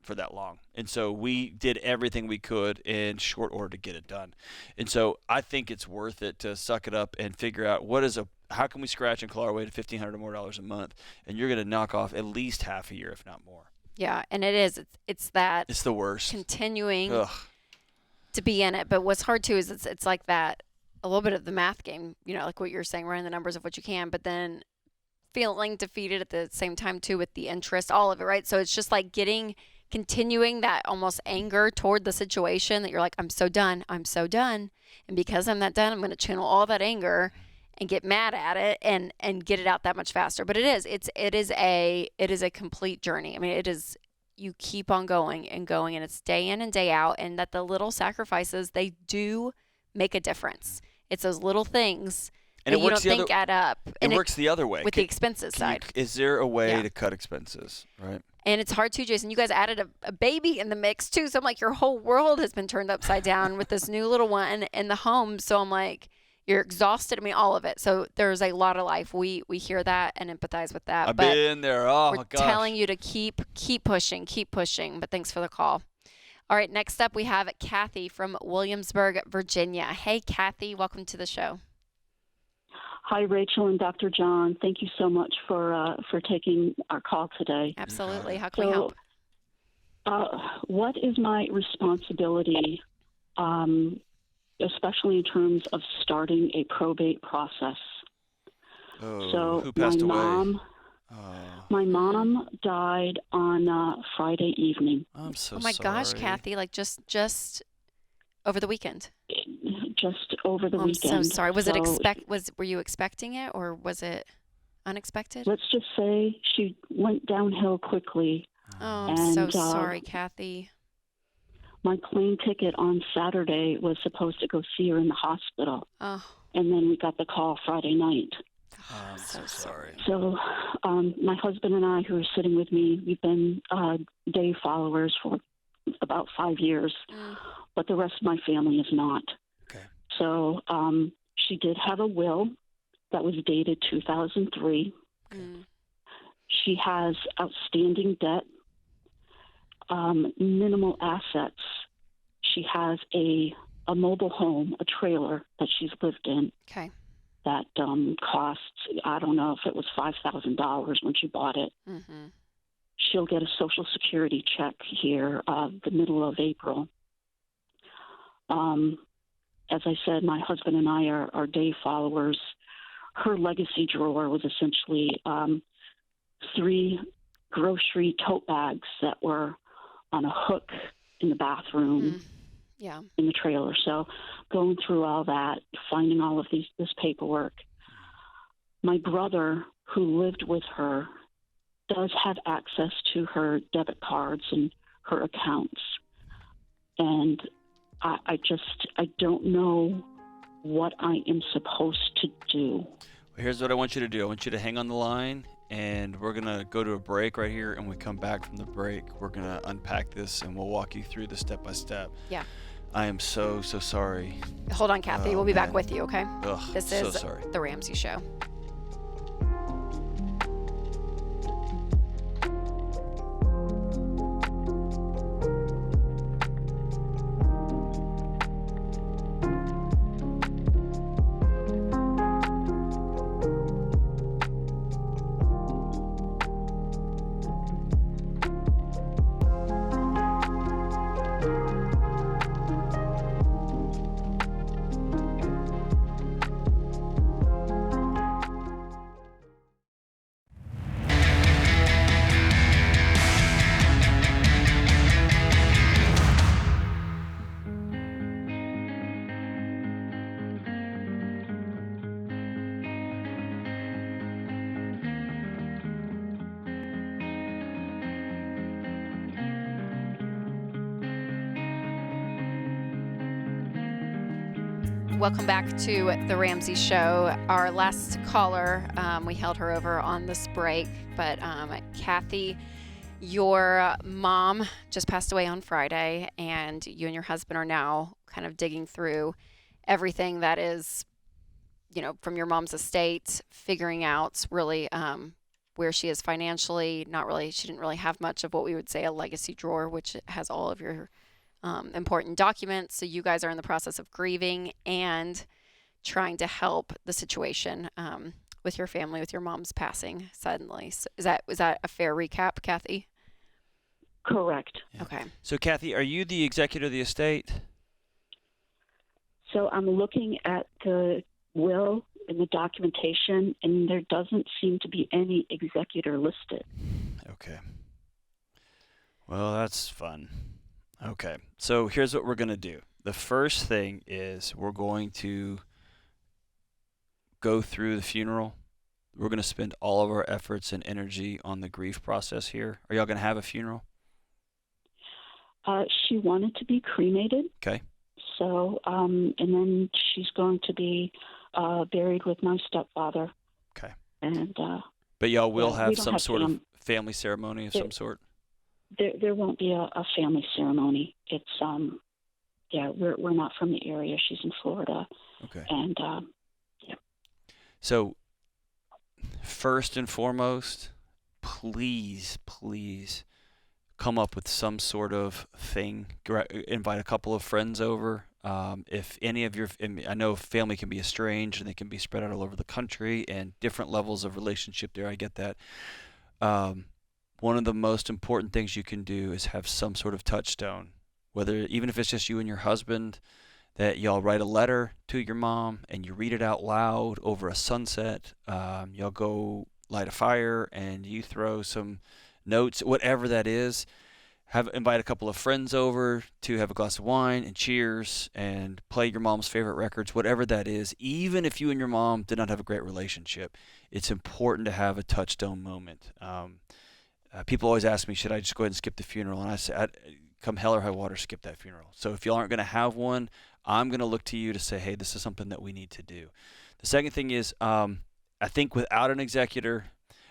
for that long. And so we did everything we could in short order to get it done. And so I think it's worth it to suck it up and figure out how can we scratch and claw our way to $1,500 or more a month, and you're going to knock off at least half a year, if not more. Yeah, and it's that. It's the worst. Continuing to be in it, but what's hard too is it's like that, a little bit of the math game, like what you're saying, running the numbers of what you can, but then feeling defeated at the same time too with the interest, all of it, right? So it's just like continuing that almost anger toward the situation that you're like, I'm so done. And because I'm that done, I'm going to channel all that anger and get mad at it and get it out that much faster. But it is a complete journey. I mean, you keep on going, and it's day in and day out, and that the little sacrifices, they do make a difference. It's those little things and that you don't think add up. And it works the other way. With the expenses side. Is there a way to cut expenses, right? And it's hard too, Jason. You guys added a baby in the mix too. So I'm like, your whole world has been turned upside down with this new little one in the home. So I'm like, you're exhausted. I mean, all of it. So there's a lot of life. We hear that and empathize with that. I've been there. Oh my gosh. We're telling you to keep pushing. But thanks for the call. All right. Next up, we have Kathy from Williamsburg, Virginia. Hey, Kathy. Welcome to the show. Hi, Rachel and Dr. John. Thank you so much for taking our call today. Absolutely. How can we help? What is my responsibility, especially in terms of starting a probate process? Who passed away? My mom died on Friday evening. I'm so sorry. Oh my gosh, Kathy! Like just over the weekend. Just over the weekend. I'm so sorry. Were you expecting it, or was it unexpected? Let's just say she went downhill quickly. Oh, I'm so sorry, Kathy. My plane ticket on Saturday was supposed to go see her in the hospital. Oh. And then we got the call Friday night. Oh, I'm so sorry. So my husband and I, who are sitting with me, we've been Dave followers for about 5 years, but the rest of my family is not. Okay. So she did have a will that was dated 2003. Okay. She has outstanding debt, minimal assets. She has a mobile home, a trailer that she's lived in. Okay. that costs, I don't know if it was $5,000 when she bought it. Mm-hmm. She'll get a Social Security check here the middle of April. As I said, my husband and I are Dave followers. Her legacy drawer was essentially 3 grocery tote bags that were on a hook in the bathroom in the trailer. So going through all that, finding all of this paperwork. My brother, who lived with her, does have access to her debit cards and her accounts. And I don't know what I am supposed to do. Well, here's what I want you to do. I want you to hang on the line, and we're going to go to a break right here. And when we come back from the break, we're going to unpack this, and we'll walk you through the step-by-step. Yeah. I am so sorry. Hold on, Kathy. We'll be back with you, okay? Ugh, this so is sorry. The Ramsey Show. Welcome back to The Ramsey Show. Our last caller, we held her over on this break, but Kathy, your mom just passed away on Friday, and you and your husband are now kind of digging through everything that is, from your mom's estate, figuring out really where she is financially. She didn't really have much of what we would say a legacy drawer, which has all of your important documents. So you guys are in the process of grieving and trying to help the situation with your family, with your mom's passing suddenly. So is that a fair recap, Kathy? Correct. Yeah. Okay. So Kathy, are you the executor of the estate? So I'm looking at the will and the documentation, and there doesn't seem to be any executor listed. Okay. Well, that's fun. Okay, so here's what we're going to do. The first thing is we're going to go through the funeral. We're going to spend all of our efforts and energy on the grief process here. Are y'all going to have a funeral? She wanted to be cremated. Okay. So, and then she's going to be buried with my stepfather. Okay. And but y'all will we have don't some have sort of family ceremony of some sort? There won't be a family ceremony. It's we're not from the area. She's in Florida. Okay. And So first and foremost, please come up with some sort of thing. Invite a couple of friends over. If any of your, I know family can be estranged and they can be spread out all over the country and different levels of relationship there. I get that. One of the most important things you can do is have some sort of touchstone, even if it's just you and your husband, that y'all write a letter to your mom and you read it out loud over a sunset. Y'all go light a fire and you throw some notes, whatever that is. Invite a couple of friends over to have a glass of wine and cheers and play your mom's favorite records, whatever that is. Even if you and your mom did not have a great relationship, it's important to have a touchstone moment. People always ask me, should I just go ahead and skip the funeral? And I say, come hell or high water, skip that funeral. So if y'all aren't going to have one, I'm going to look to you to say, hey, this is something that we need to do. The second thing is, I think without an executor,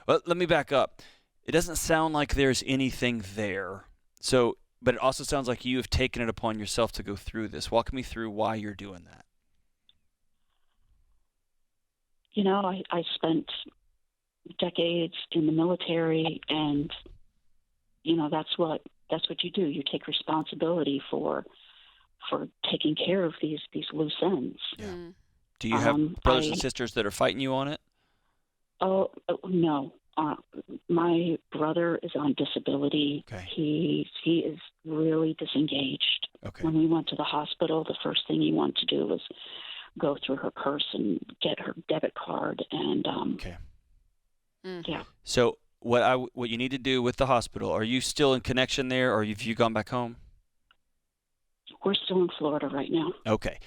well, let me back up. It doesn't sound like there's anything there. So, but it also sounds like you have taken it upon yourself to go through this. Walk me through why you're doing that. I spent decades in the military, and that's what you do. You take responsibility for taking care of these loose ends. Yeah. Do you have brothers and sisters that are fighting you on it? Oh, no. My brother is on disability. Okay. He is really disengaged. Okay. When we went to the hospital, the first thing he wanted to do was go through her purse and get her debit card. And okay. Yeah. So what you need to do with the hospital? Are you still in connection there, or have you gone back home? We're still in Florida right now. Okay.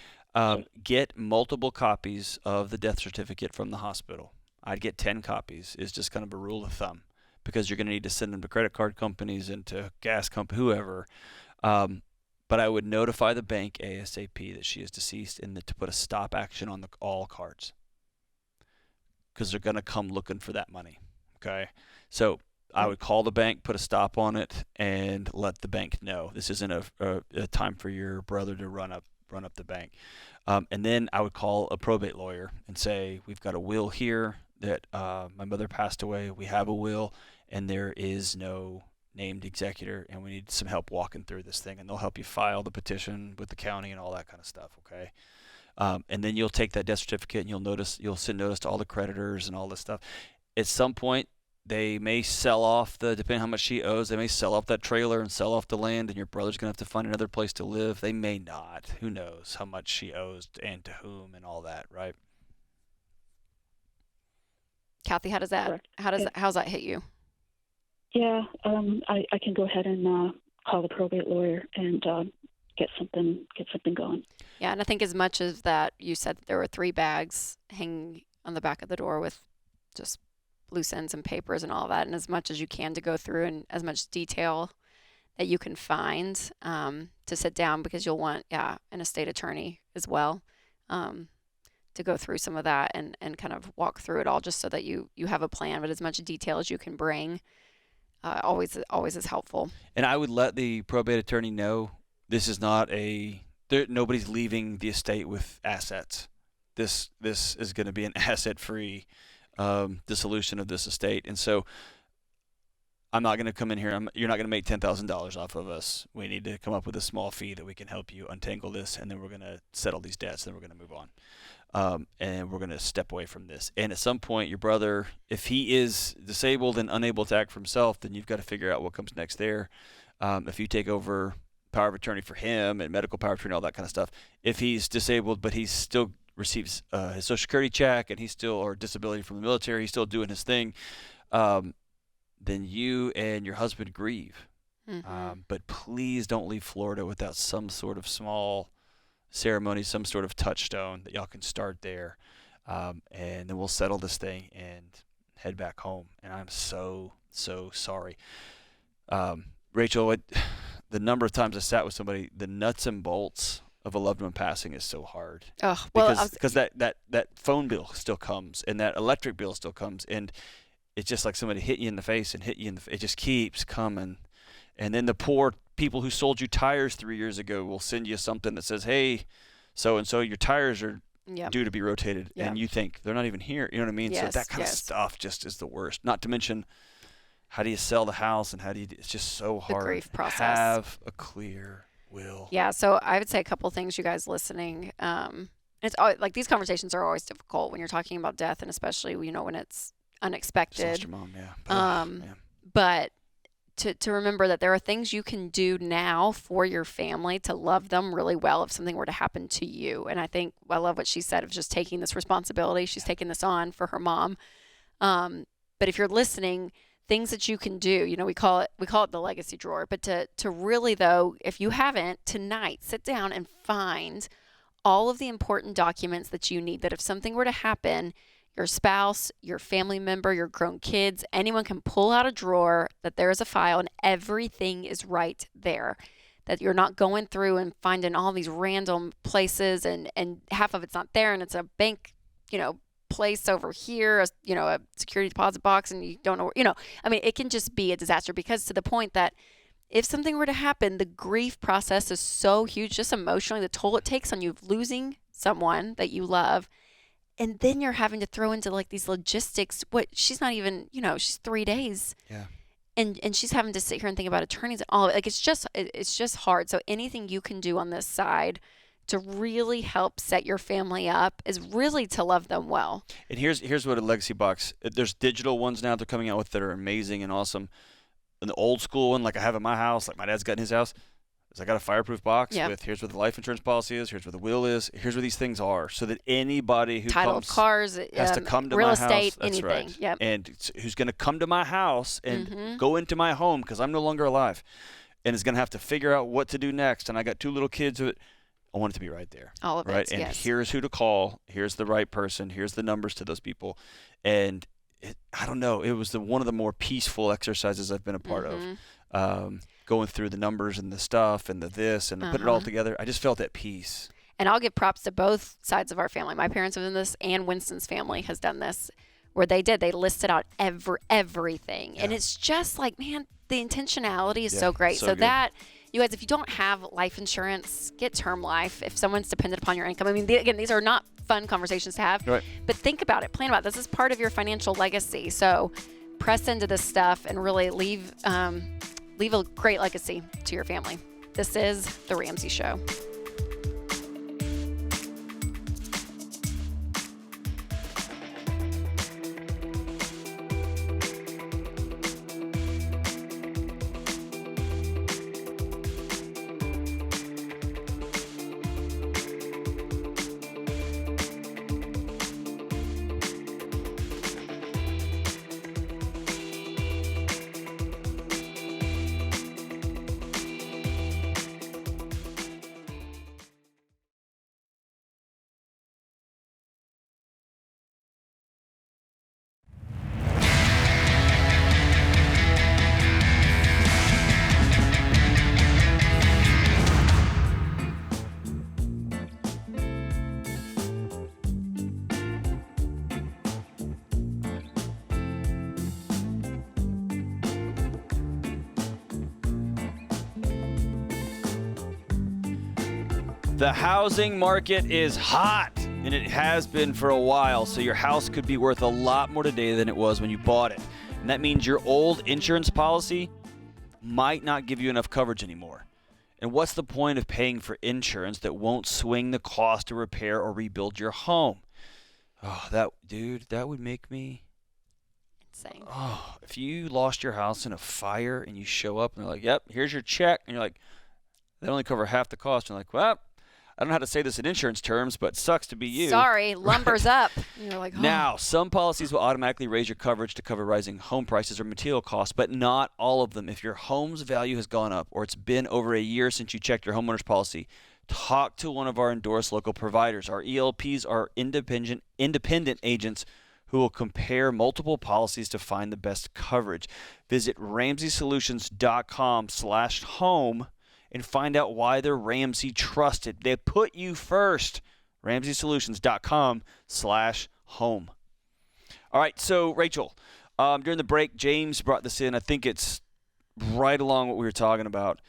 Get multiple copies of the death certificate from the hospital. I'd get 10 copies is just kind of a rule of thumb, because you're going to need to send them to credit card companies and to gas company, whoever. But I would notify the bank ASAP that she is deceased and to put a stop action on all cards, because they're going to come looking for that money. Okay. So I would call the bank, put a stop on it, and let the bank know this isn't a time for your brother to run up the bank. And then I would call a probate lawyer and say, we've got a will here that my mother passed away. We have a will, and there is no named executor, and we need some help walking through this thing. And they'll help you file the petition with the county and all that kind of stuff. Okay. And then you'll take that death certificate and you'll send notice to all the creditors and all this stuff. At some point, they may sell off depending on how much she owes, they may sell off that trailer and sell off the land, and your brother's going to have to find another place to live. They may not. Who knows how much she owes and to whom and all that, right? Kathy, how's that hit you? Yeah, I can go ahead and call the probate lawyer and get something going. Yeah, and I think as much as that, you said that there were 3 bags hanging on the back of the door with just loose ends and papers and all that, and as much as you can to go through and as much detail that you can find to sit down, because you'll want an estate attorney as well to go through some of that and kind of walk through it all, just so that you have a plan. But as much detail as you can bring always is helpful. And I would let the probate attorney know this is not nobody's leaving the estate with assets. This is going to be an asset-free dissolution of this estate. And so I'm not going to come in here. You're not going to make $10,000 off of us. We need to come up with a small fee that we can help you untangle this, and then we're going to settle these debts, and then we're going to move on. And we're going to step away from this. And at some point, your brother, if he is disabled and unable to act for himself, then you've got to figure out what comes next there. If you take over power of attorney for him and medical power of attorney, all that kind of stuff. If he's disabled, but he's still receives his Social Security check, and he's still, or disability from the military, he's still doing his thing, then you and your husband grieve. Mm-hmm. But please don't leave Florida without some sort of small ceremony, some sort of touchstone that y'all can start there. And then we'll settle this thing and head back home. And I'm so sorry. Rachel, the number of times I sat with somebody, the nuts and bolts of a loved one passing is so hard. Oh, well, because that phone bill still comes, and that electric bill still comes, and it's just like somebody hit you in the face and hit you in the face. It just keeps coming. And then the poor people who sold you tires 3 years ago will send you something that says, hey, so-and-so, your tires are due to be rotated. Yep. And you think they're not even here. You know what I mean? Yes, so that kind of stuff just is the worst. Not to mention, how do you sell the house, and it's just so hard. The grief process. Have a clear will. Yeah, so I would say a couple things, you guys listening. It's like these conversations are always difficult when you're talking about death, and especially when it's unexpected. Lost your mom, yeah. But to remember that there are things you can do now for your family to love them really well if something were to happen to you. And I love what she said of just taking this responsibility. She's taking this on for her mom. But if you're listening, things that you can do, we call it the legacy drawer, but to really, though, if you haven't, tonight, sit down and find all of the important documents that you need, that if something were to happen, your spouse, your family member, your grown kids, anyone can pull out a drawer, that there is a file and everything is right there, that you're not going through and finding all these random places and half of it's not there, and it's a bank, place over here, a security deposit box, and you don't know, it can just be a disaster, because to the point that if something were to happen, the grief process is so huge, just emotionally, the toll it takes on you of losing someone that you love. And then you're having to throw into like these logistics. She's not even, she's 3 days. Yeah. And she's having to sit here and think about attorneys and all of it. Like, it's just hard. So anything you can do on this side to really help set your family up is really to love them well. And here's what a legacy box. There's digital ones now they're coming out with that are amazing and awesome. And the old school one, like I have in my house, like my dad's got in his house, is I got a fireproof box with here's what the life insurance policy is, here's what the will is, here's where these things are, so that anybody who title comes of cars, has to come to real my estate, house. That's anything. right. Yep. And who's going to come to my house and go into my home because I'm no longer alive, and is going to have to figure out what to do next. And I got 2 little kids. I want it to be right there. All of right? it, And yes. here's who to call. Here's the right person. Here's the numbers to those people. And I don't know. It was one of the more peaceful exercises I've been a part of. Going through the numbers and the stuff and the this and put it all together. I just felt at peace. And I'll give props to both sides of our family. My parents have done this, and Winston's family has done this, where they listed out everything. Yeah. And it's just like, man, the intentionality is so great. So that, you guys, if you don't have life insurance, get term life. If someone's dependent upon your income, I mean, again, these are not fun conversations to have, but think about it, plan about it. This is part of your financial legacy. So press into this stuff and really leave a great legacy to your family. This is The Ramsey Show. The housing market is hot, and it has been for a while, so your house could be worth a lot more today than it was when you bought it. And that means your old insurance policy might not give you enough coverage anymore. And what's the point of paying for insurance that won't swing the cost to repair or rebuild your home? Oh, that would make me insane. Oh, if you lost your house in a fire and you show up and they're like, yep, here's your check. And you're like, they only cover half the cost. And you're like, well, I don't know how to say this in insurance terms, but sucks to be you. Sorry, lumber's up. And you're like, oh. Now, some policies will automatically raise your coverage to cover rising home prices or material costs, but not all of them. If your home's value has gone up or it's been over a year since you checked your homeowner's policy, talk to one of our endorsed local providers. Our ELPs are independent agents who will compare multiple policies to find the best coverage. Visit RamseySolutions.com/home and find out why they're Ramsey trusted. They put you first. RamseySolutions.com/home. All right, so Rachel, during the break, James brought this in. I think it's right along what we were talking about.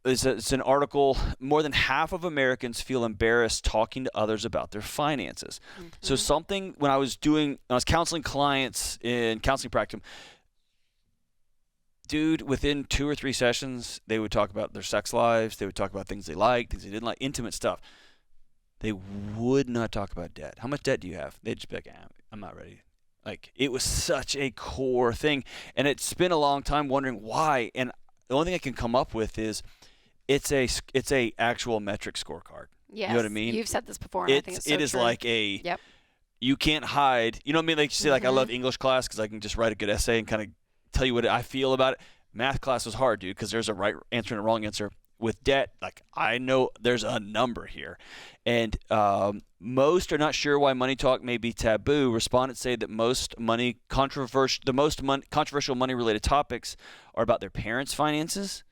It's an article. More than half of Americans feel embarrassed talking to others about their finances. Mm-hmm. So something, when I was counseling clients in counseling practice, dude, within 2 or 3 sessions, they would talk about their sex lives. They would talk about things they liked, things they didn't like, intimate stuff. They would not talk about debt. How much debt do you have? They'd just be like, I'm not ready. Like, it was such a core thing. And it's been a long time wondering why. And the only thing I can come up with is it's a actual metric scorecard. Yes. You know what I mean? You've said this before, and I think it's so It is true. like you can't hide. You know what I mean? Like you say, like, I love English class because I can just write a good essay and kind of tell you what I feel about it. Math class was hard, dude, because there's a right answer and a wrong answer. With debt, like, I know there's a number here. And most are not sure why money talk may be taboo. Respondents say that the most controversial money-related topics are about their parents' finances,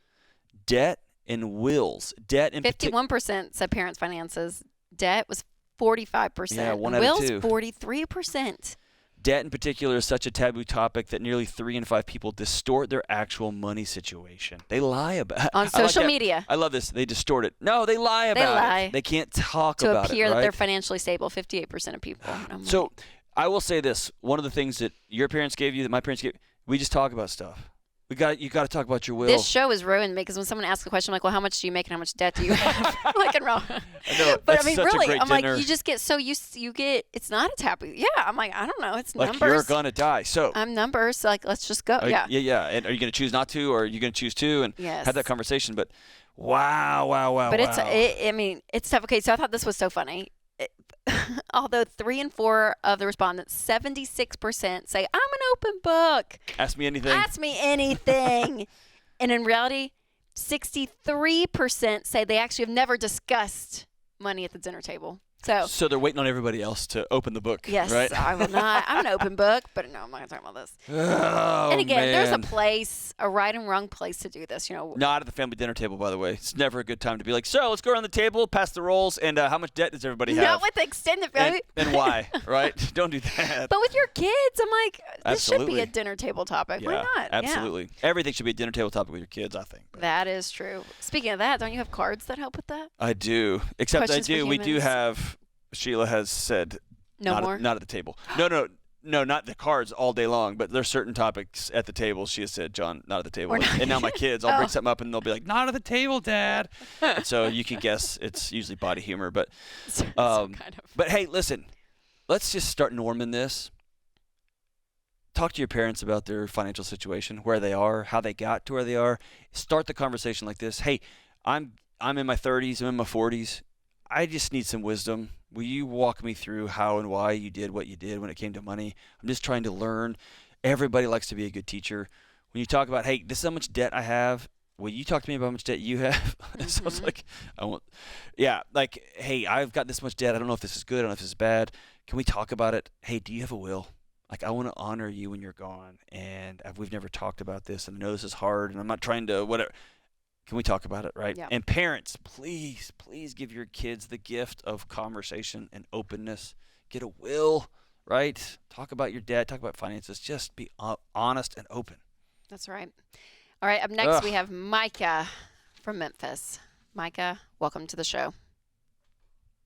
debt, and wills. Debt in 51% said parents' finances. Debt was 45%. Yeah, one and out of wills, two. 43%. Debt in particular is such a taboo topic that nearly 3 in 5 people distort their actual money situation. They lie about it. On social media. I love this. They distort it. No, they lie about it. They can't talk about it, to appear that right? they're financially stable, 58% of people. So like, I will say this. One of the things that your parents gave you, that my parents gave, we just talk about stuff. You got to talk about your will. This show is ruined me because when someone asks a question, I'm like, well, how much do you make and how much debt do you have? Like, in real. But I mean, really, I'm like, you just get so used. It's not a taboo. Yeah, I'm like, I don't know. It's like numbers. You're gonna die. So I'm numbers. So like, let's just go. Yeah. Yeah. And are you gonna choose not to, or are you gonna choose to, and have that conversation? But wow. But it's tough. Okay, so I thought this was so funny. Although 3 in 4 of the respondents, 76% say, I'm an open book. Ask me anything. Ask me anything. And in reality, 63% say they actually have never discussed money at the dinner table. So they're waiting on everybody else to open the book, yes, right? I will not. I'm an open book, but no, I'm not going to talk about this. Oh, and again, there's a man. place, a right and wrong place to do this. Not at the family dinner table, by the way. It's never a good time to be like, so let's go around the table, pass the rolls, and how much debt does everybody have? Not with the extended family. And why, right? Don't do that. But with your kids, I'm like, this should Absolutely. be a dinner table topic. Yeah, Why not? absolutely. Yeah. Everything should be a dinner table topic with your kids, I think. That is true. Speaking of that, don't you have cards that help with that? I do. Except Questions for we do humans. have, Sheila has said, No more? not at the table. No, not the cards all day long, but there's certain topics at the table. She has said, John, not at the table. And now my kids, I'll bring something up and they'll be like, not at the table, Dad. And so you can guess it's usually body humor. But but hey, listen, let's just start norming this. Talk to your parents about their financial situation, where they are, how they got to where they are. Start the conversation like this. Hey, I'm in my 30s, I'm in my 40s. I just need some wisdom. Will you walk me through how and why you did what you did when it came to money? I'm just trying to learn. Everybody likes to be a good teacher. When you talk about, hey, this is how much debt I have, will you talk to me about how much debt you have? So it's like, hey, I've got this much debt. I don't know if this is good. I don't know if this is bad. Can we talk about it? Hey, do you have a will? Like, I want to honor you when you're gone. And we've never talked about this. And I know this is hard. And I'm not trying to whatever. Can we talk about it, right? Yeah. And parents, please give your kids the gift of conversation and openness. Get a will, right? Talk about your debt. Talk about finances. Just be honest and open. That's right. All right, up next we have Micah from Memphis. Micah, welcome to the show.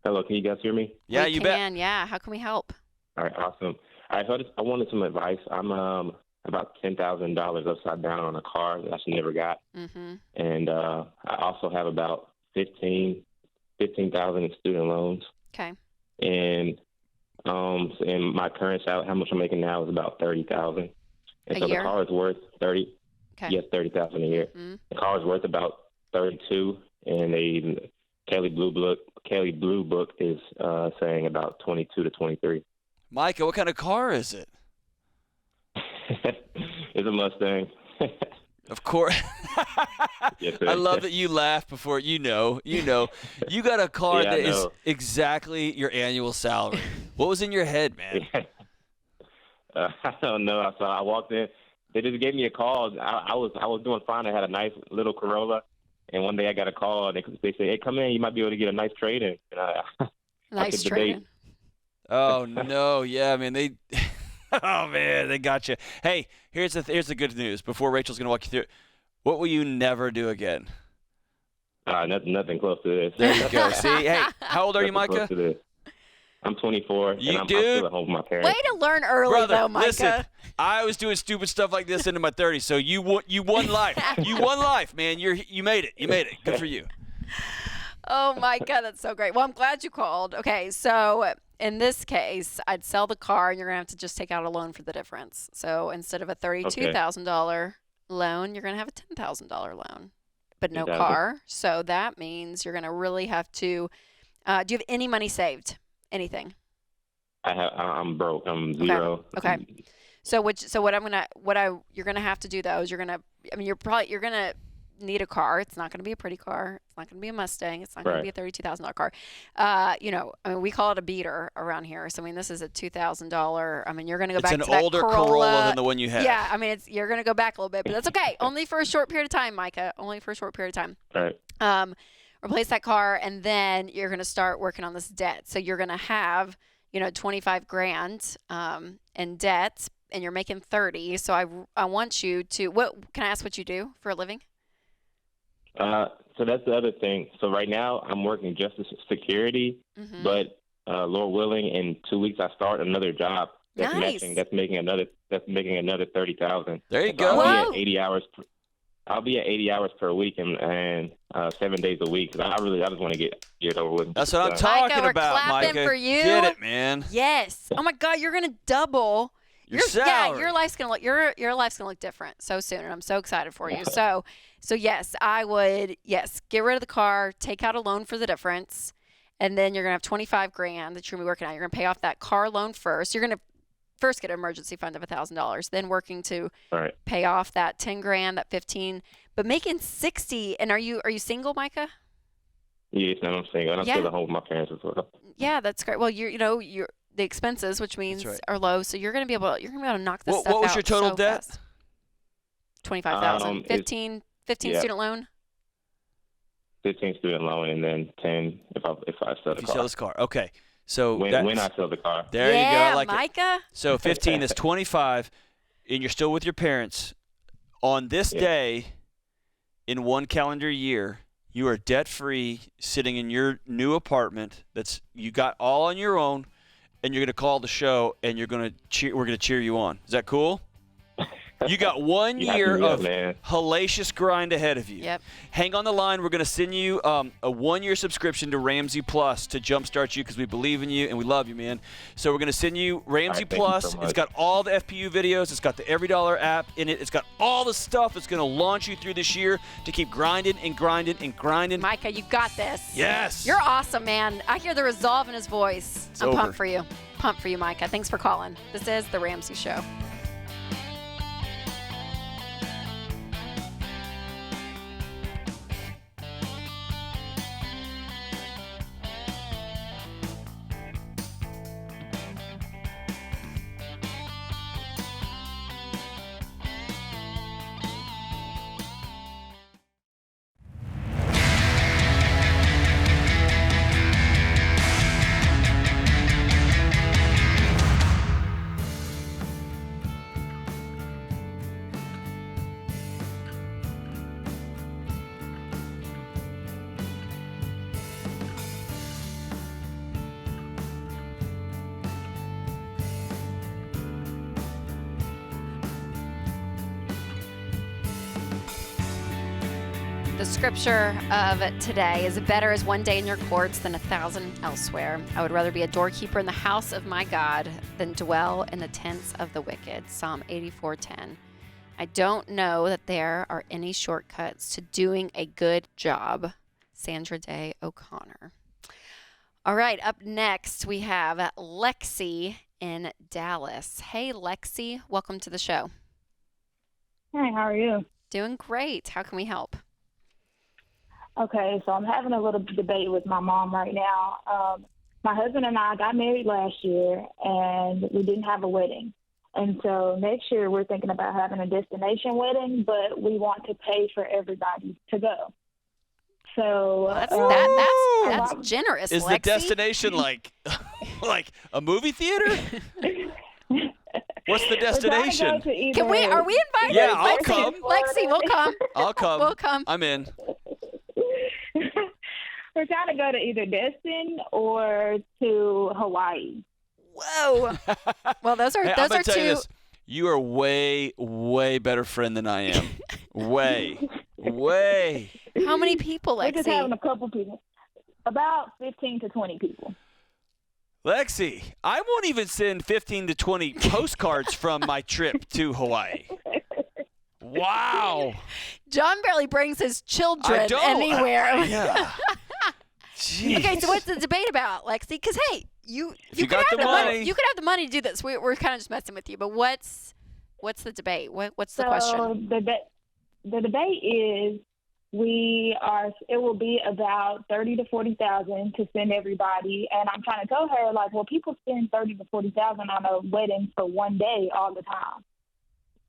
Hello, can you guys hear me? Yeah, we can. Yeah, how can we help? All right, awesome. I wanted some advice. I'm about $10,000 upside down on a car that I never got, and I also have about $15,000 in student loans. Okay. And my current salary, how much I'm making now, is about $30,000. And so year? the car is worth $30,000. Okay. Yes, $30,000 a year. Mm-hmm. The car is worth about $32,000, and Kelly Blue Book is saying about $22,000 to $23,000. Micah, what kind of car is it? It's a Mustang. Of course. Yes, sir. I love that you laugh before you know. You got a car that is exactly your annual salary. What was in your head, man? I don't know. So I walked in. They just gave me a call. I was doing fine. I had a nice little Corolla, and one day I got a call. And they said, "Hey, come in. You might be able to get a nice trade-in." And nice trade-in. Oh no, yeah, man, they got you. Hey, here's the good news. Before Rachel's gonna walk you through it, what will you never do again? Nothing close to this. There you go. See, hey, how old are you, Micah? Close to this. I'm 24, and I'm still at home with my parents. Way to learn early, Brother, though, Micah. Listen, I was doing stupid stuff like this into my 30s, so you won life. You won life, man. You made it. You made it. Good for you. Oh, my God, that's so great. Well, I'm glad you called. Okay, so in this case, I'd sell the car, and you're going to have to just take out a loan for the difference. So instead of a $32,000 loan, you're going to have a $10,000 loan, but no car. So that means you're going to really have to do you have any money saved? Anything? I'm broke. I'm zero. Okay. So you're gonna have to do though is you're gonna need a car. It's not gonna be a pretty car. It's not gonna be a Mustang. It's not gonna be a $32,000 car. We call it a beater around here. So this is a $2,000. You're gonna go back to that Corolla. It's an older Corolla than the one you have. Yeah. You're gonna go back a little bit, but that's okay. Only for a short period of time, Micah. Only for a short period of time. Right. Replace that car, and then you're going to start working on this debt. So you're going to have, $25,000 in debt, and you're making $30,000. So I want you to. Can I ask what you do for a living? So that's the other thing. So right now I'm working just as security, but Lord willing, in 2 weeks I start another job. that's Nice. matching. That's making another 30,000. There you So go. I'll be at 80 hours. I'll be at 80 hours per week and 7 days a week. I just want to get it over with. That's what I'm Micah, talking we're about, clapping Micah. for you. Get it, man. Yes. Oh my God, you're gonna double Your salary. your life's gonna look your life's gonna look different so soon, and I'm so excited for you. So yes, I would get rid of the car, take out a loan for the difference, and then you're gonna have $25,000 that you're gonna be working on. You're gonna pay off that car loan first. You're gonna first get an emergency fund of $1,000, then working to pay off that $10,000, that 15, but making 60. And are you single, Micah? Yes, I'm single. And I'm still at home with my parents as well. Yeah, that's great. Well, you're the expenses, which means are low, so you're gonna be able to knock this stuff out. What was your total so debt? fast. 25,000. 15 student loan. 15 student loan and then 10 if I sell the car. You sell this car. Okay. So when I sell the car. There you go. I like Micah. it. So 15 is 25, and you're still with your parents. On this day, in one calendar year, you are debt-free, sitting in your new apartment that's you got all on your own, and you're going to call the show, and we're going to cheer you on. Is that cool? You got 1 year of hellacious grind ahead of you. Yep. Hang on the line. We're going to send you a 1-year subscription to Ramsey Plus to jumpstart you because we believe in you and we love you, man. So we're going to send you Ramsey Plus. It's got all the FPU videos. It's got the Every Dollar app in it. It's got all the stuff that's going to launch you through this year to keep grinding and grinding and grinding. Micah, you got this. Yes. You're awesome, man. I hear the resolve in his voice. I'm over. pumped for you. Pumped for you, Micah. Thanks for calling. This is The Ramsey Show. The scripture of today is better is one day in your courts than 1,000 elsewhere. I would rather be a doorkeeper in the house of my God than dwell in the tents of the wicked. Psalm 84:10. I don't know that there are any shortcuts to doing a good job. Sandra Day O'Connor. All right, up next we have Lexi in Dallas. Hey, Lexi, welcome to the show. Hi, how are you? Doing great. How can we help? Okay, so I'm having a little debate with my mom right now. My husband and I got married last year, and we didn't have a wedding. And so next year we're thinking about having a destination wedding, but we want to pay for everybody to go. So that's generous. Is Lexi. the destination like a movie theater? What's the destination? Are we invited? Yeah, I'll Lexi, come. Lexi, we'll come. I'll come. We'll come. I'm in. We're trying to go to either Destin or to Hawaii. Whoa. Well, those are Hey, I'm gonna tell two. you this. You are way, way better friend than I am. way. How many people, Lexi? We're just having a couple people. About 15 to 20 people. Lexi, I won't even send 15 to 20 postcards from my trip to Hawaii. Wow. John barely brings his children anywhere. Yeah. Jeez. Okay, so what's the debate about, Lexi? Because hey, you you could got have the money. You could have the money to do this. We're kind of just messing with you. But what's the debate? What's the question? The debate is it will be about 30 to 40,000 to send everybody, and I'm trying to tell her well, people spend 30 to 40,000 on a wedding for one day all the time.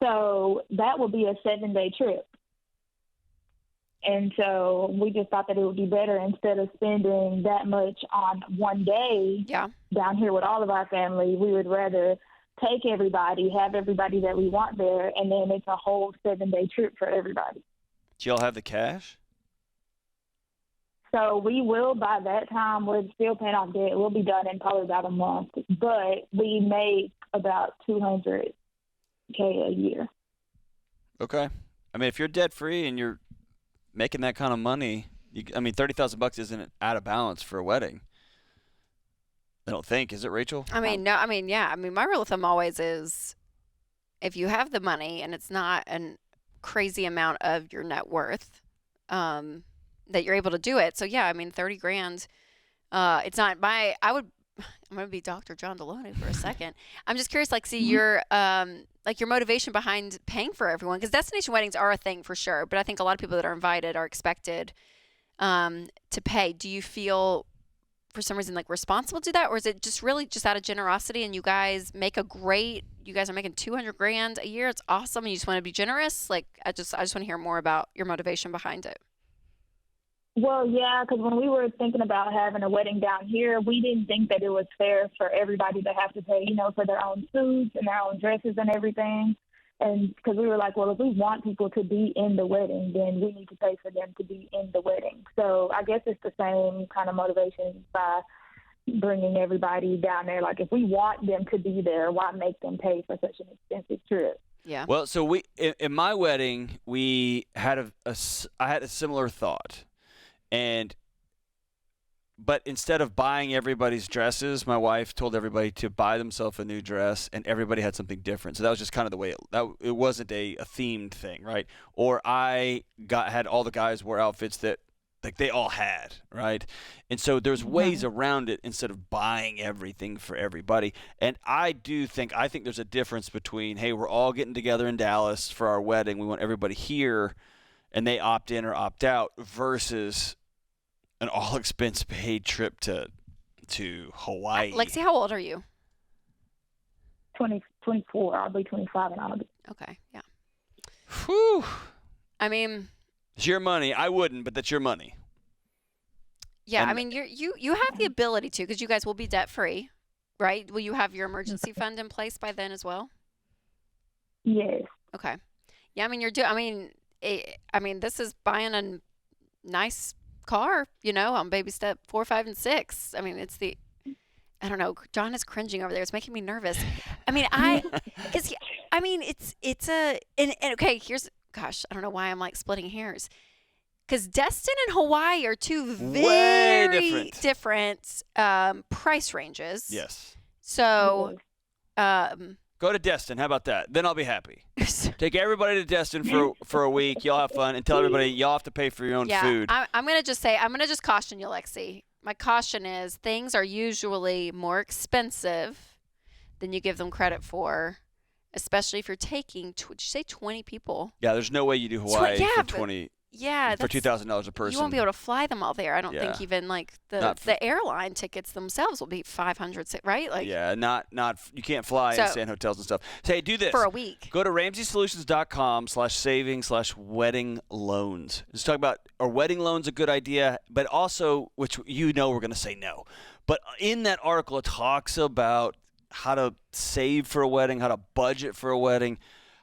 So that will be a 7-day trip. And so we just thought that it would be better instead of spending that much on one day down here with all of our family. We would rather take everybody, have everybody that we want there, and then it's a whole 7-day trip for everybody. Do y'all have the cash? So we will, by that time, we're still paying off debt. We'll be done in probably about a month. But we make about $200K a year. Okay. I mean, if you're debt free and you're making that kind of money, $30,000 isn't out of balance for a wedding. I don't think, is it, Rachel? I mean, no. I mean, yeah. I mean, my rule of thumb always is, if you have the money and it's not a crazy amount of your net worth, that you're able to do it. So yeah, I mean, 30 grand. It's not my. I'm gonna be Dr. John Deloney for a second. I'm just curious, like, see your your motivation behind paying for everyone, because destination weddings are a thing for sure. But I think a lot of people that are invited are expected to pay. Do you feel, for some reason, like responsible to do that, or is it just really just out of generosity? And you guys are making 200 grand a year. It's awesome, and you just want to be generous. Like, I just want to hear more about your motivation behind it. Well, yeah, because when we were thinking about having a wedding down here, we didn't think that it was fair for everybody to have to pay, for their own suits and their own dresses and everything. And because we were like, well, if we want people to be in the wedding, then we need to pay for them to be in the wedding. So I guess it's the same kind of motivation by bringing everybody down there. Like, if we want them to be there, why make them pay for such an expensive trip? Yeah. Well, so in my wedding, I had a similar thought. But instead of buying everybody's dresses, my wife told everybody to buy themselves a new dress, and everybody had something different. So that was just kind of the way it wasn't a themed thing, right? Or I had all the guys wear outfits that like they all had, right? And so there's ways around it instead of buying everything for everybody. And I think there's a difference between, hey, we're all getting together in Dallas for our wedding, we want everybody here, and they opt in or opt out, versus an all-expense-paid trip to Hawaii. Lexi, how old are you? 24. I'll be 25 in August. Okay, yeah. Whew. I mean, it's your money. I wouldn't, but that's your money. Yeah, And I mean, you have the ability to, because you guys will be debt-free, right? Will you have your emergency fund in place by then as well? Yes. Okay. Yeah, I mean, this is buying a nice car, on baby step 4, 5, and 6. I mean, I don't know. John is cringing over there. It's making me nervous. I mean, okay, gosh, I don't know why I'm like splitting hairs. Because Destin and Hawaii are two very different price ranges. Yes. So, go to Destin. How about that? Then I'll be happy. Take everybody to Destin for a week. Y'all have fun, and tell everybody y'all have to pay for your own food. I'm going to just caution you, Lexi. My caution is things are usually more expensive than you give them credit for, especially if you're taking, did you say 20 people? Yeah, there's no way you do Hawaii for 20. Yeah, for $2,000 a person. You won't be able to fly them all there. I don't think even like the airline tickets themselves will be $500, right? Like, yeah, not you can't fly and stay in hotels and stuff. So, hey, do this for a week. Go to RamseySolutions.com/savings/wedding loans. Let's talk about, are wedding loans a good idea? But also, which we're going to say no. But in that article, it talks about how to save for a wedding, how to budget for a wedding,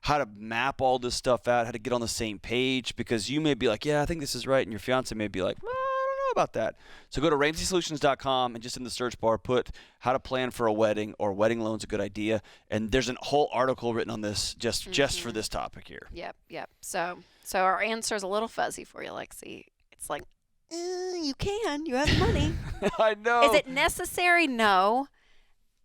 how to map all this stuff out, how to get on the same page, because you may be like, yeah, I think this is right, and your fiance may be like, well, I don't know about that. So go to RamseySolutions.com and just in the search bar put how to plan for a wedding or wedding loan's a good idea, and there's a whole article written on this just for this topic here. Yep. So our answer is a little fuzzy for you, Lexi. It's like, you have money. I know. Is it necessary? No.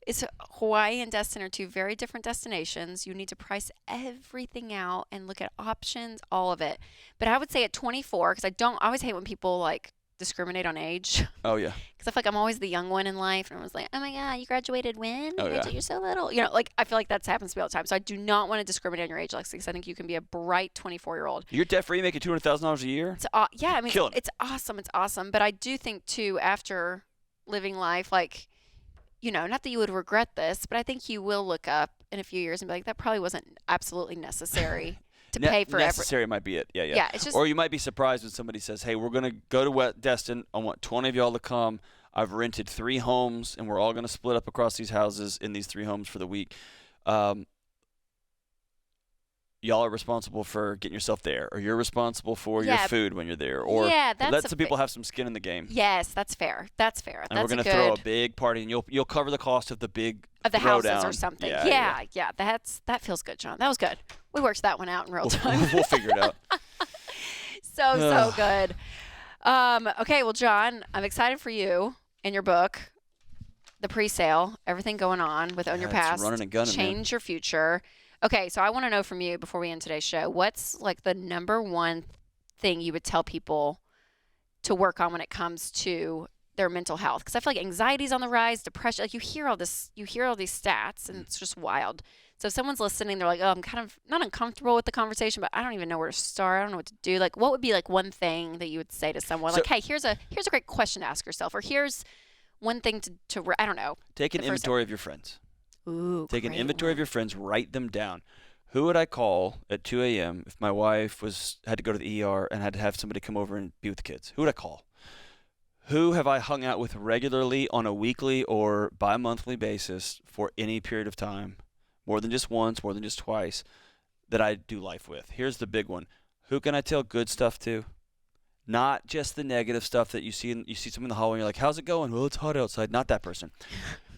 It's Hawaii and Destin are two very different destinations. You need to price everything out and look at options, all of it. But I would say at 24, because I always hate when people like discriminate on age. Oh yeah. Because I feel like I'm always the young one in life, and I was like, oh my God, you graduated when? Oh, yeah. You're so little. Like I feel like that happens to me all the time. So I do not want to discriminate on your age, Lexi, because I think you can be a bright 24-year-old. You're debt-free, making $200,000 a year? Yeah, I mean, it's awesome. It's awesome. But I do think too, after living life, like, not that you would regret this, but I think you will look up in a few years and be like, that probably wasn't absolutely necessary to pay for necessary might be it. Yeah. Yeah, it's just, or you might be surprised when somebody says, hey, we're going to go to Destin. I want 20 of y'all to come. I've rented 3 homes, and we're all going to split up across these houses in these 3 homes for the week. y'all are responsible for getting yourself there, or you're responsible for your food when you're there, or that's let some people have some skin in the game. Yes, that's fair. That's fair. And we're going to throw a big party, and you'll cover the cost of the big houses or something. Yeah. That feels good, John. That was good. We worked that one out in real time. We'll figure it out. So good. Okay, well, John, I'm excited for you and your book, the pre-sale, everything going on with Own Your Past, running and gunning, Change Your Future. Okay, so I want to know from you before we end today's show, what's like the number one thing you would tell people to work on when it comes to their mental health? Because I feel like anxiety's on the rise, depression, like you hear all these stats, and it's just wild. So if someone's listening, they're like, oh, I'm kind of not uncomfortable with the conversation, but I don't even know where to start. I don't know what to do. Like, what would be like one thing that you would say to someone? Like, hey, here's a great question to ask yourself, or here's one thing to I don't know. Take an inventory of your friends. Ooh, Take an inventory of your friends. Write them down. Who would I call at 2 a.m. if my wife had to go to the ER and had to have somebody come over and be with the kids? Who would I call? Who have I hung out with regularly on a weekly or bi-monthly basis for any period of time? More than just once, more than just twice, that I do life with. Here's the big one. Who can I tell good stuff to? Not just the negative stuff that you see someone in the hallway and you're like, how's it going? Well, it's hot outside. Not that person.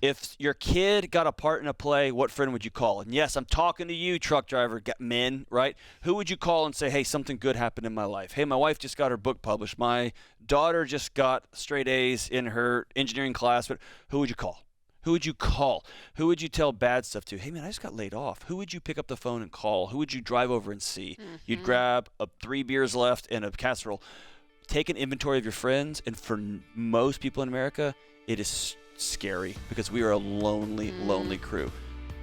If your kid got a part in a play, what friend would you call? And yes, I'm talking to you, truck driver, men, right? Who would you call and say, hey, something good happened in my life? Hey, my wife just got her book published. My daughter just got straight A's in her engineering class. But who would you call? Who would you call? Who would you tell bad stuff to? Hey, man, I just got laid off. Who would you pick up the phone and call? Who would you drive over and see? Mm-hmm. You'd grab 3 beers left and a casserole. Take an inventory of your friends, and for most people in America, it is scary because we are a lonely, lonely crew.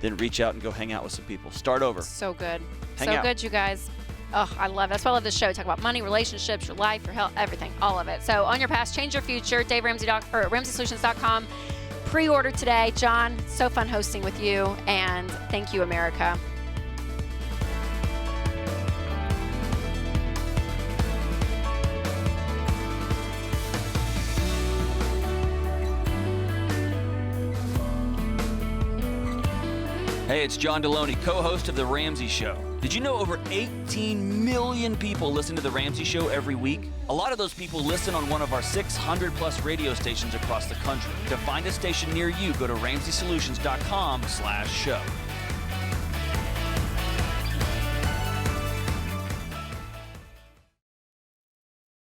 Then reach out and go hang out with some people. Start over. So good. Hang out. Good, you guys. Oh, I love it. That's why I love this show. We talk about money, relationships, your life, your health, everything, all of it. So On Your Past, Change Your Future, Dave Ramsey or RamseySolutions.com. Pre-order today. John, so fun hosting with you, and thank you, America. Hey, it's John Deloney, co-host of The Ramsey Show. Did you know over 18 million people listen to The Ramsey Show every week? A lot of those people listen on one of our 600-plus radio stations across the country. To find a station near you, go to RamseySolutions.com/show.